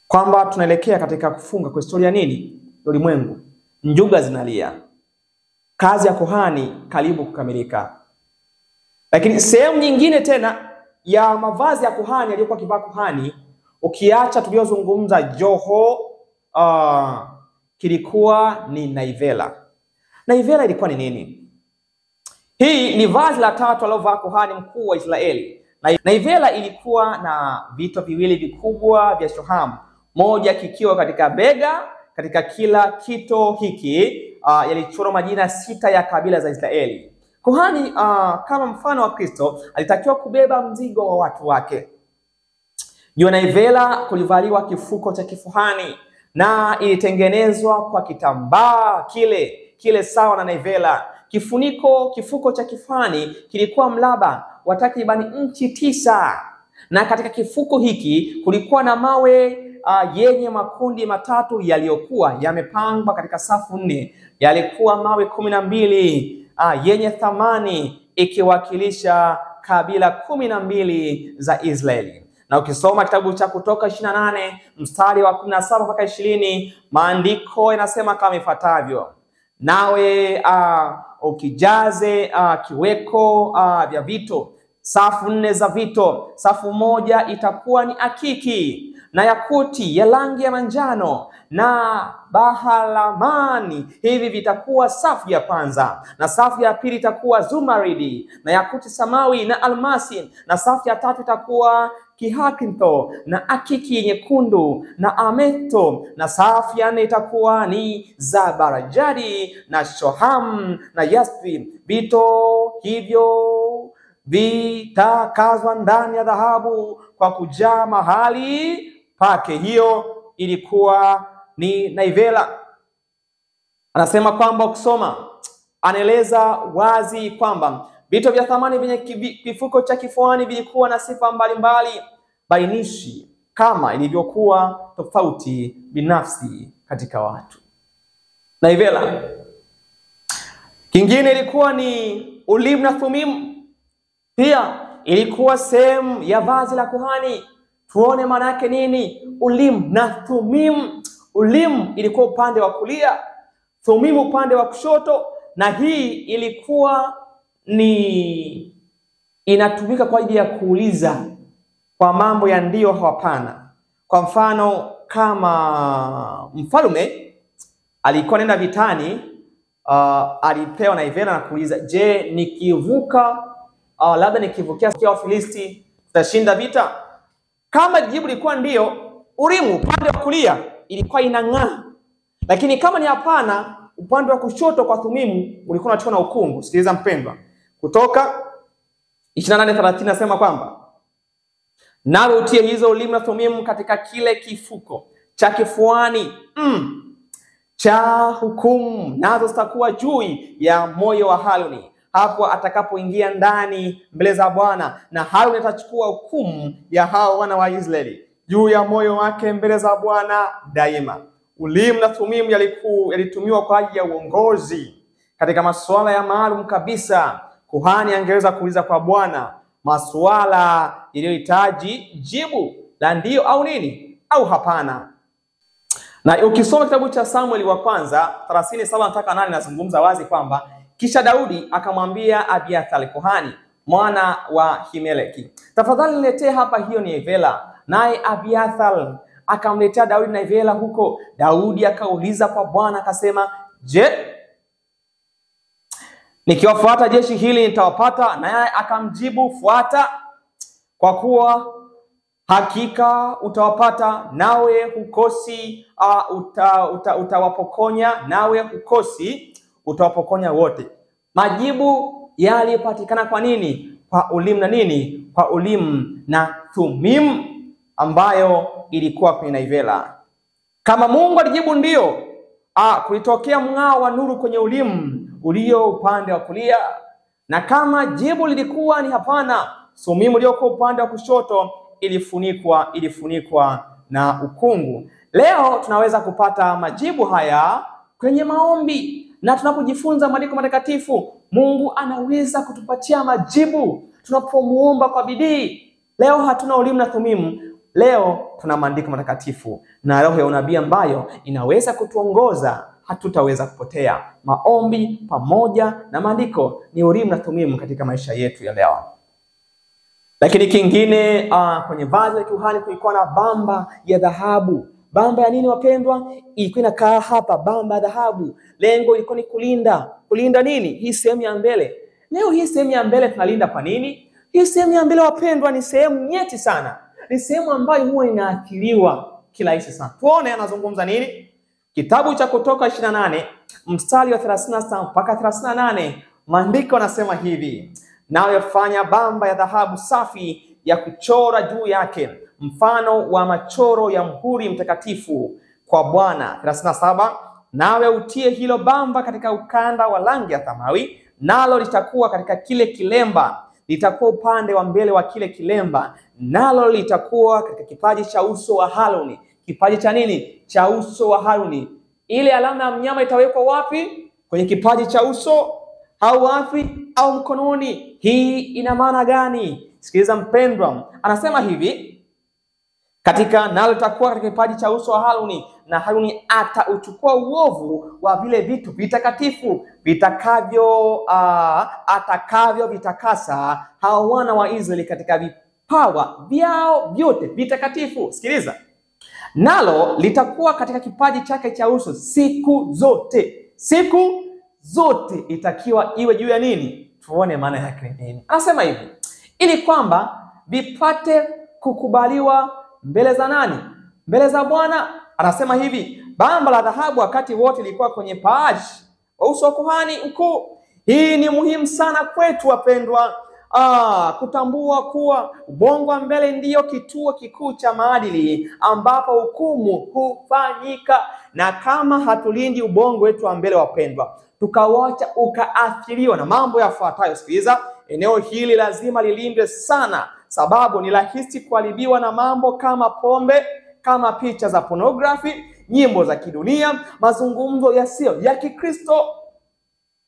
kwamba tunaelekea katika kufunga kwa historia nini? Ulimwengu. Njuga zinalia. Kazi ya kuhani karibu kukamilika. Lakini sehemu nyingine tena ya mavazi ya kuhani aliyokuwa kivaa kuhani, ukiacha tuliozungumza joho, kilikuwa ni naivela. Naivela ilikuwa ni nini? Hii ni vazi la tatu alilovaa kuhani mkuu wa Israeli. Naivela ilikuwa na vito viwili vikubwa vya shohamu, moja kikiwa katika bega. Katika kila kito hiki yalichorwa majina 6 ya kabila za Israeli. Kuhani kama mfano wa Kristo alitakiwa kubeba mzigo wa watu wake. Juu ya naivela kulivaliwa kifuko cha kifuhani, na ilitengenezwa kwa kitambaa kile sawa na naivela. Kifuko cha kifani kilikuwa mraba wa takribani inchi 9, na katika kifuko hiki kulikuwa na mawe yenye makundi matatu yaliyokuwa yamepangwa katika safu 4. Yalikuwa mawe 12 yenye thamani, ikiwakilisha kabila 12 za Israeli. Na ukisoma kitabu cha Kutoka 28 mstari wa 17 mpaka 20, maandiko yanasema kama ifuatavyo: nawe ukijaze kiweko vya vito, safu 4 za vito. Safu moja itakuwa ni akiki na yakuti ya rangi ya manjano na bahalamani. Hivi vitakuwa safu ya kwanza, na safu ya pili itakuwa zumaridi na yakuti samawi na almasi, na safu ya tatu itakuwa kihakinto na akiki nyekundu na ameto, na safu ya 4 itakuwa ni zabarajadi na shoham na yaspi. Vito hivyo vitakazwa ndani ya dhahabu kwa kujaa mahali pake. Hiyo ilikuwa ni naivela. Anasema kwamba ukisoma, anaeleza wazi kwamba vito vya thamani vyenye kifuko cha kifuani vilikuwa na sifa mbalimbali bainishi kama ilivyokuwa tofauti binafsi katika watu. Naivela. Kingine ilikuwa ni Urim na Thummim. Pia ilikuwa sehemu ya vazi la kuhani. Tuone maana yake nini Urim na Thummim. Urim ilikuwa upande wa kulia, Thummim upande wa kushoto, na hii ilikuwa ni inatumika kwa ajili ya kuuliza kwa mambo ya ndio au hapana. Kwa mfano, kama mfalme alikuwa nenda vitani, alipewa naivela na kuuliza, je, nikivuka labda nikivukia kwa Wafilisti tutashinda vita? Kama jibu lilikuwa ndio, Urimu upande wa kulia ilikuwa inang'aa. Lakini kama ni hapana, upande wa kushoto kwa Thummim ulikuwa unachukua na ukungu. Sikiliza mpendwa. Kutoka 28:30 nasema kwamba nawe utie hizo Urim na Thummim katika kile kifuko cha kifuani cha hukumu, nazo zitakuwa juu ya moyo wa Haruni hapo atakapoingia ndani mbele za Bwana, na Haruni atachukua hukumu ya hao wana wa Israeli juu ya moyo wake mbele za Bwana daima. Urim na Thummim yalitumiwa kwa ajili ya uongozi katika masuala ya maalum kabisa. Kuhani angeweza kuuliza kwa Bwana masuala yaliyohitaji jibu la ndio au nini au hapana. Na ukisoma kitabu cha Samueli wa kwanza 37:8 nazungumza wazi kwamba kisha Daudi akamwambia Abiathar kuhani mwana wa Himeleki, tafadhali niletee hapa hiyo naivela. Naye Abiathar akamletea Daudi naivela huko. Daudi akauliza kwa Bwana akasema, je, nikiwafuata jeshi hili nitawapata? Naye akamjibu, fuata, kwa kuwa hakika utawapata, nawe hukosi utawapokonya, nawe hukosi utawapokonya wote. Majibu yalipatikana kwa nini? Kwa Urim na nini? Kwa Urim na Thummim ambayo ilikuwa kwenye naivela. Kama Mungu alijibu ndio, kulitokea mng'ao wa nuru kwenye Urim ulio upande wa kulia, na kama jibu lilikuwa ni hapana, Thummim uliokuwa upande wa kushoto ilifunikwa na ukungu. Leo tunaweza kupata majibu haya kwenye maombi, na tunapojifunza maandiko matakatifu Mungu anaweza kutupatia majibu tunapomuomba kwa bidii. Leo hatuna Urim na Thummim, leo tuna maandiko matakatifu na roho ya unabii ambayo inaweza kutuongoza, hatutaweza kupotea. Maombi pamoja na maandiko ni Urim na Thummim katika maisha yetu ya leo. Lakini kingine, kwenye vazi la kuhani kulikuwa na bamba ya dhahabu. Bamba ya nini wapendwa? Ilikuwa inakaa hapa, bamba ya dhahabu. Lengo ilikuwa ni kulinda nini? Hii sehemu ya mbele. Leo hii sehemu ya mbele tunalinda kwa nini? Hii sehemu ya mbele wapendwa ni sehemu nyeti sana. Ni sehemu ambayo huwa inaathiriwa kirahisi sana. Tuone anazungumza nini? Kitabu cha Kutoka 28 mstari wa 37 mpaka 38, maandiko yanasema hivi: nawe fanya bamba ya dhahabu safi ya kuchora juu yake, mfano wa machoro ya mhuri mtakatifu kwa Bwana. 37, nawe utie hilo bamba katika ukanda wa rangi ya samawi, nalo litakuwa katika kile kilemba, litakuwa upande wa mbele wa kile kilemba, nalo litakuwa katika kipaji cha uso wa Haruni. Kipaji cha nini? Cha uso wa Haruni. Ile alama ya mnyama itawekwa wapi? Kwenye kipaji cha uso au wapi? Au mkononi. Hii ina maana gani? Sikiliza mpendwa, anasema hivi: nalo litakuwa katika kipaji cha uso wa Haruni, na Haruni atauchukua uovu wa vile vitu vitakatifu atakavyo vitakasa hao wana wa Israeli katika vipawa vyao vyote vitakatifu. Sikiliza, nalo litakuwa katika kipaji chake cha uso siku zote itakiwa iwe juu ya nini? Tuone maana yake nini. Anasema hivi: ili kwamba vipate kukubaliwa mbele za nani? Mbele za Bwana. Anasema hivi: bamba la dhahabu wakati wote lilikuwa kwenye paji wa uso wa kuhani mkuu. Hii ni muhimu sana kwetu wapendwa. kutambua kuwa ubongo wa mbele ndiyo kituo kikuu cha maadili ambapo hukumu hufanyika. Na kama hatulindi ubongo wetu wa mbele, wapendwa, tukawacha ukaathiriwa na mambo yafuatayo. Sikiliza, eneo hili lazima lilindwe sana, sababu ni rahisi kuharibiwa na mambo kama pombe, kama picha za pornography, nyimbo za kidunia, mazungumzo yasiyo ya Kikristo,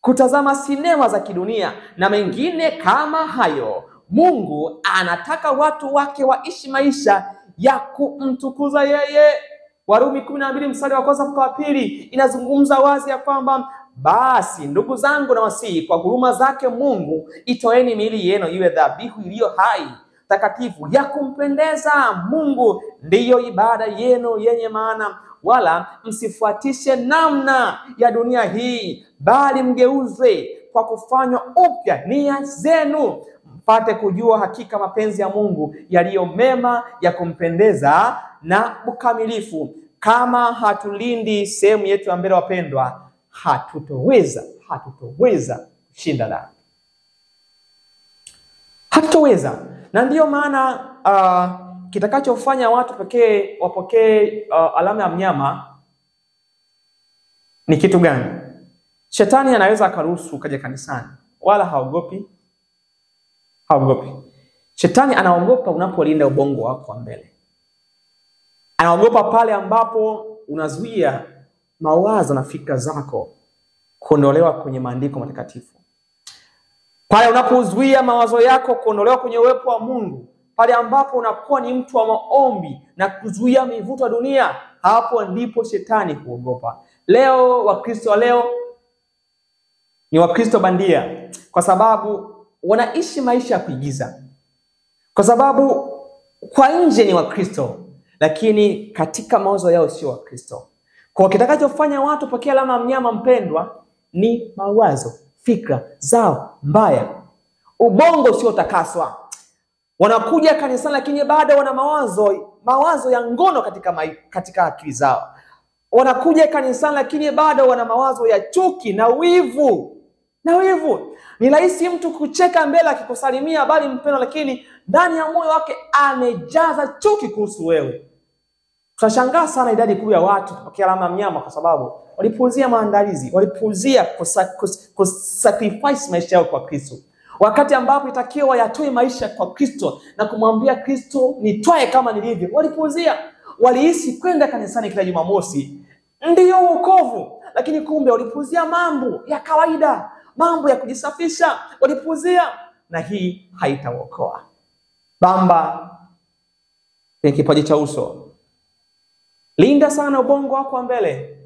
kutazama sinema za kidunia na mengine kama hayo. Mungu anataka watu wake waishi maisha ya kumtukuza yeye. Warumi 12 mstari wa 1 mpaka wa 2 inazungumza wazi ya kwamba, basi ndugu zangu, na wasihi kwa huruma zake Mungu, itoeni miili yenu iwe dhabihu iliyo hai, takatifu, ya kumpendeza Mungu, ndiyo ibada yenu yenye maana. Wala msifuatishe namna ya dunia hii, bali mgeuzwe kwa kufanywa upya nia zenu, mpate kujua hakika mapenzi ya Mungu yaliyo mema, ya kumpendeza na ukamilifu. Kama hatulindi sehemu yetu ya mbele, wapendwa, hatutoweza kushinda dhambi. Hatutoweza. Na ndiyo maana kitakachofanya watu pekee wapokee alama ya mnyama ni kitu gani? Shetani anaweza akaruhusu kaja kanisani, wala haogopi. Shetani anaogopa unapolinda ubongo wako wa mbele. Anaogopa pale ambapo unazuia mawazo na fikra zako kuondolewa kwenye maandiko matakatifu. Pale unapozuia mawazo yako kuondolewa kwenye uwepo wa Mungu, pale ambapo unakuwa ni mtu wa maombi na kuzuia mivuto ya dunia, hapo ndipo shetani huogopa. Leo Wakristo wa leo ni Wakristo bandia, kwa sababu wanaishi maisha ya kuigiza. Kwa sababu kwa nje ni Wakristo, lakini katika mawazo yao sio Wakristo. Kwa kitakachofanya watu pokea alama ya mnyama, mpendwa, ni mawazo, fikra zao mbaya. Ubongo sio takaswa. Wanakuja kanisani lakini bado wana mawazo ya ngono katika akili zao. Wanakuja kanisani lakini bado wana mawazo ya chuki na wivu. Ni rahisi mtu kucheka mbele akikusalimia bali mpendwa, lakini ndani ya moyo wake amejaza chuki kuhusu wewe. Tunashangaa sana idadi kubwa ya watu kupokea alama ya mnyama kwa sababu walipuuzia maandalizi, walipuuzia kusacrifice maisha yao kwa Kristo. Wakati ambapo itakiwa yatoe maisha kwa Kristo na kumwambia Kristo, nitwae kama nilivyo, walipuuzia. Walihisi kwenda kanisani kila Jumamosi ndiyo wokovu, lakini kumbe walipuuzia mambo ya kawaida, mambo ya kujisafisha, walipuuzia, na hii haitaokoa. Bamba kwenye kipaji cha uso. Linda sana ubongo wako wa mbele.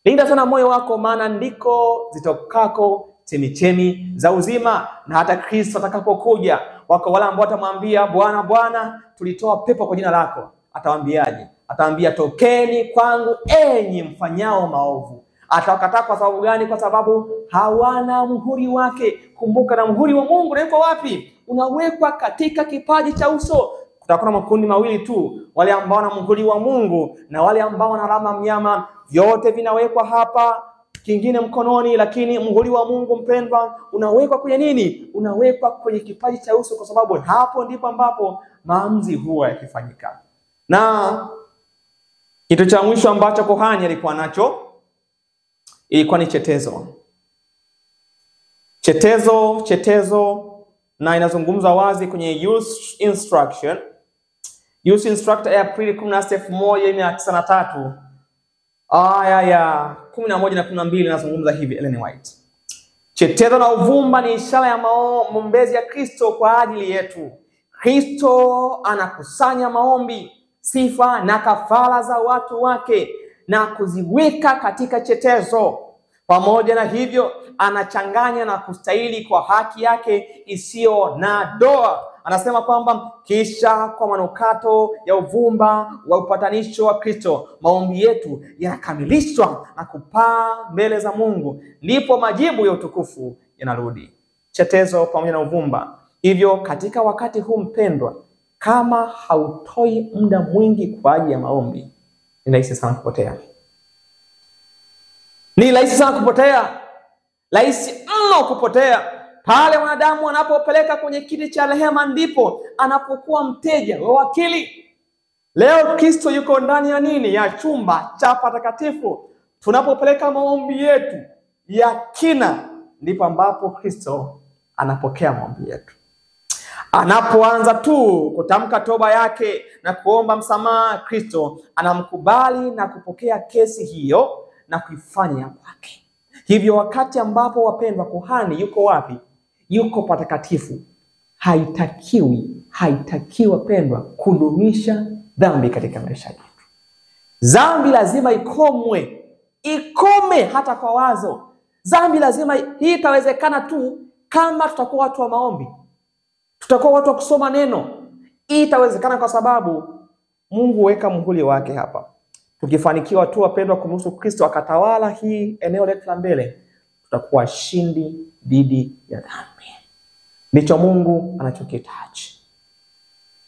Linda sana moyo wako, maana ndiko zitokako chemichemi za uzima. Na hata Kristo atakapokuja, wako wale ambao watamwambia, Bwana, Bwana, tulitoa pepo kwa jina lako. Atawaambiaje? Atawaambia, tokeni kwangu enyi mfanyao maovu. Atawakataa kwa sababu gani? Kwa sababu hawana muhuri wake. Kumbuka, na muhuri wa Mungu unawekwa wapi? Unawekwa katika kipaji cha uso. Kutakuwa na makundi mawili tu, wale ambao wana muhuri wa Mungu na wale ambao wana alama mnyama. Vyote vinawekwa hapa, kingine mkononi, lakini muhuri wa Mungu, mpendwa, unawekwa kwenye nini? Unawekwa kwenye kipaji cha uso, kwa sababu hapo ndipo ambapo maamuzi huwa yakifanyika. Na kitu cha mwisho ambacho kuhani alikuwa nacho ilikuwa ni chetezo. Chetezo, na inazungumza wazi kwenye use instruction. Use instructor ya Aprili 16, 1993. Aya ya 11 na 12 inazungumza hivi, Ellen White. Chetezo na uvumba ni ishara ya maombezi ya Kristo kwa ajili yetu. Kristo anakusanya maombi, sifa na kafara za watu wake na kuziweka katika chetezo. Pamoja na hivyo, anachanganya na kustahili kwa haki yake isiyo na doa. Anasema kwamba kisha kwa manukato ya uvumba wa upatanisho wa Kristo, maombi yetu yanakamilishwa na kupaa mbele za Mungu, ndipo majibu ya utukufu yanarudi. Chetezo pamoja na uvumba. Hivyo katika wakati huu, mpendwa, kama hautoi muda mwingi kwa ajili ya maombi, ni rahisi sana kupotea. Rahisi mno kupotea. Pale mwanadamu anapopeleka kwenye kiti cha rehema ndipo anapokuwa mteja wa wakili. Leo Kristo yuko ndani ya nini? Ya chumba cha patakatifu. Tunapopeleka maombi yetu ya kina ndipo ambapo Kristo anapokea maombi yetu. Anapoanza tu kutamka toba yake na kuomba msamaha, Kristo anamkubali na kupokea kesi hiyo na kuifanya kwake. Hivyo wakati ambapo wapendwa, kuhani yuko wapi? Yuko patakatifu. Haitakiwi wapendwa kudumisha dhambi katika maisha yetu. Dhambi lazima ikome hata kwa wazo. Dhambi lazima, hii itawezekana tu kama tutakuwa watu wa maombi. Tutakuwa watu wa kusoma neno. Hii itawezekana kwa sababu Mungu huweka muhuri wake hapa. Tukifanikiwa tu wapendwa kumruhusu Kristo akatawala hii eneo letu la mbele, tutakuwa shindi dhidi ya dhambi. Ndicho Mungu anachokitaji.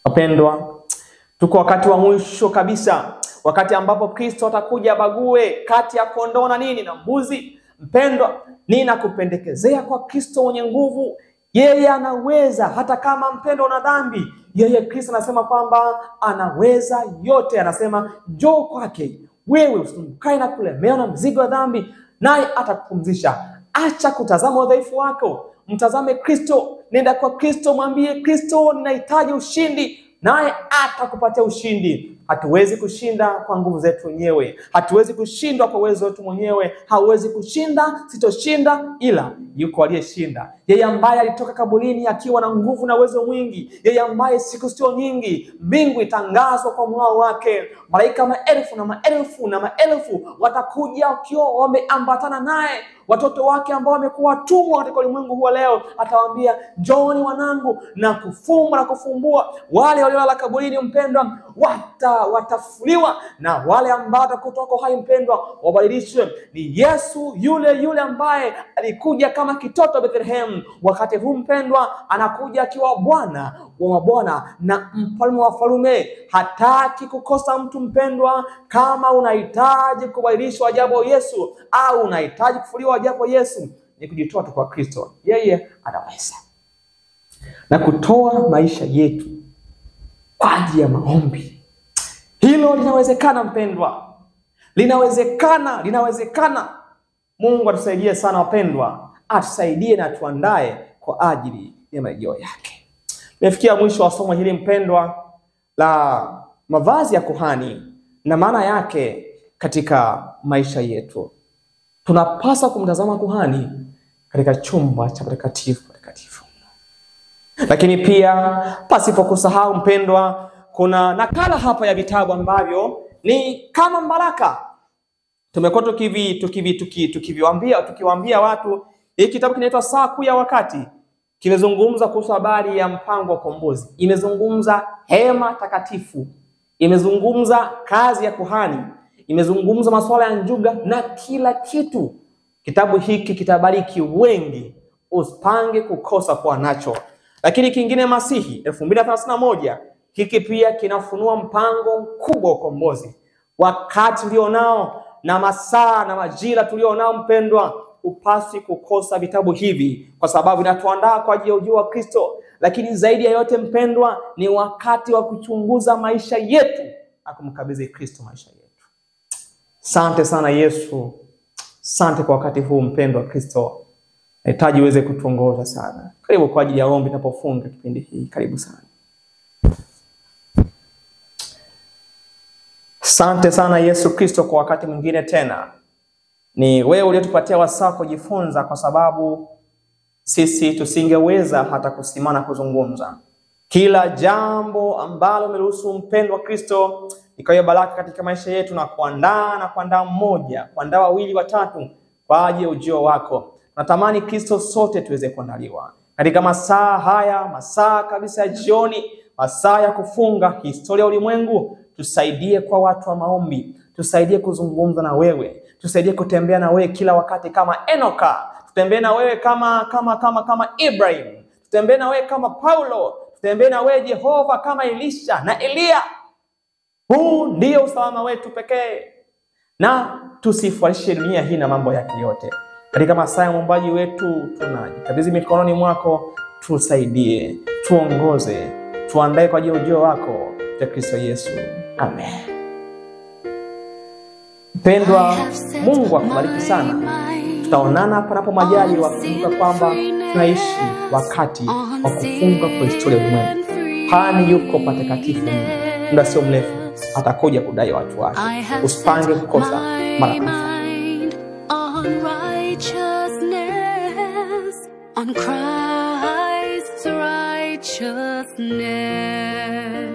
Wapendwa, tuko wakati wa mwisho kabisa, wakati ambapo Kristo atakuja bague kati ya kondoo na nini na mbuzi. Mpendwa, ninakupendekezea kwa Kristo mwenye nguvu. Yeye anaweza, hata kama mpendwa una dhambi, yeye Kristo anasema kwamba anaweza yote. Anasema njoo kwake wewe usumbukae na kulemewa na mzigo wa dhambi, naye atakupumzisha. Acha kutazama udhaifu wako, mtazame Kristo. Nenda kwa Kristo, mwambie Kristo, ninahitaji ushindi, naye atakupatia ushindi. Hatuwezi kushinda kwa nguvu zetu wenyewe. Hatuwezi kushindwa kwa uwezo wetu mwenyewe. Hauwezi kushinda, sitoshinda, ila yuko aliyeshinda. Yeye ambaye alitoka kaburini akiwa na nguvu na uwezo mwingi. Yeye ambaye siku sio nyingi mbingu itangazwa kwa mwao wake. Malaika maelfu na maelfu na maelfu watakuja wakiwa wameambatana naye. Watoto wake ambao wamekuwa watumwa katika ulimwengu huu leo, atawaambia njooni wanangu, na kufumba na kufumbua. Wale waliolala kaburini mpendwa watafuliwa, na wale ambao watakutoka hai mpendwa wabadilishwe. Ni Yesu yule ambaye alikuja kama kitoto Bethlehem. Wakati huu mpendwa anakuja akiwa Bwana wa mabwana na mfalme wa wafalme. Hataki kukosa mtu mpendwa. Kama unahitaji kubadilishwa ajabu Yesu, au unahitaji kufuliwa ajabu Yesu, ni kujitoa kwa Kristo. Yeye anaweza. Na kutoa maisha yetu kwa ajili ya maombi. Hilo linawezekana mpendwa. Linawezekana. Mungu atusaidie sana wapendwa. Atusaidie na tuandae kwa ajili ya marejeo yake. Tumefikia mwisho wa somo hili mpendwa la mavazi ya kuhani na maana yake katika maisha yetu. Tunapaswa kumtazama kuhani katika chumba cha patakatifu. Lakini pia pasipo kusahau mpendwa, kuna nakala hapa ya vitabu ambavyo ni kama baraka. Tumekuwa tukiwaambia watu, hiki kitabu kinaitwa Saa Kuu ya Wakati. Kimezungumza kuhusu habari ya mpango wa ukombozi. Imezungumza hema takatifu. Imezungumza kazi ya kuhani. Imezungumza masuala ya njuga na kila kitu. Kitabu hiki kitabariki wengi. Usipange kukosa kwa nacho. Lakini kingine Masihi 2031, hiki pia kinafunua mpango mkubwa wa ukombozi. Wakati ulionao na masaa na majira tulionao mpendwa, upasi kukosa vitabu hivi, kwa sababu vinatuandaa kwa ajili ya ujio wa Kristo. Lakini zaidi ya yote mpendwa, ni wakati wa kuchunguza maisha yetu na kumkabidhi Kristo maisha yetu. Asante sana Yesu. Asante kwa wakati huu mpendwa Kristo. Nahitaji uweze kutuongoza sana. Karibu kwa ajili ya ombi tunapofunga kipindi hii. Karibu sana. Asante sana Yesu Kristo kwa wakati mwingine tena. Ni wewe uliyetupatia wasaa kujifunza, kwa sababu sisi tusingeweza hata kusimama kuzungumza. Kila jambo ambalo umeruhusu mpendwa Kristo ikawe baraka katika maisha yetu, na kuandaa mmoja, kuandaa wawili, watatu kwa ajili ya ujio wako. Natamani Kristo sote tuweze kuandaliwa katika masaa haya, masaa kabisa ya jioni, masaa ya kufunga historia ya ulimwengu. Tusaidie kwa watu wa maombi, tusaidie kuzungumza na wewe, tusaidie kutembea na wewe kila wakati kama Enoka, tutembee na wewe kama Ibrahim, tutembee na wewe kama Paulo, tutembee na wewe Jehova kama Elisha na Elia. Huu ndio usalama wetu pekee, na tusifuatishe dunia hii na mambo yake yote. Katika masaa ya mwombaji wetu tunajikabidhi mikononi mwako, tusaidie, tuongoze, tuandae kwa ajili ya ujio wako ya Kristo Yesu. Amen. Mpendwa, Mungu akubariki sana. Tutaonana panapo majaliwa. Kumbuka kwamba tunaishi wakati wa kufunga kwa historia ya ulimwengu. Pani yuko patakatifu, muda sio mrefu atakuja kudai watu wake. Usipange kukosa mara on Christ's righteousness.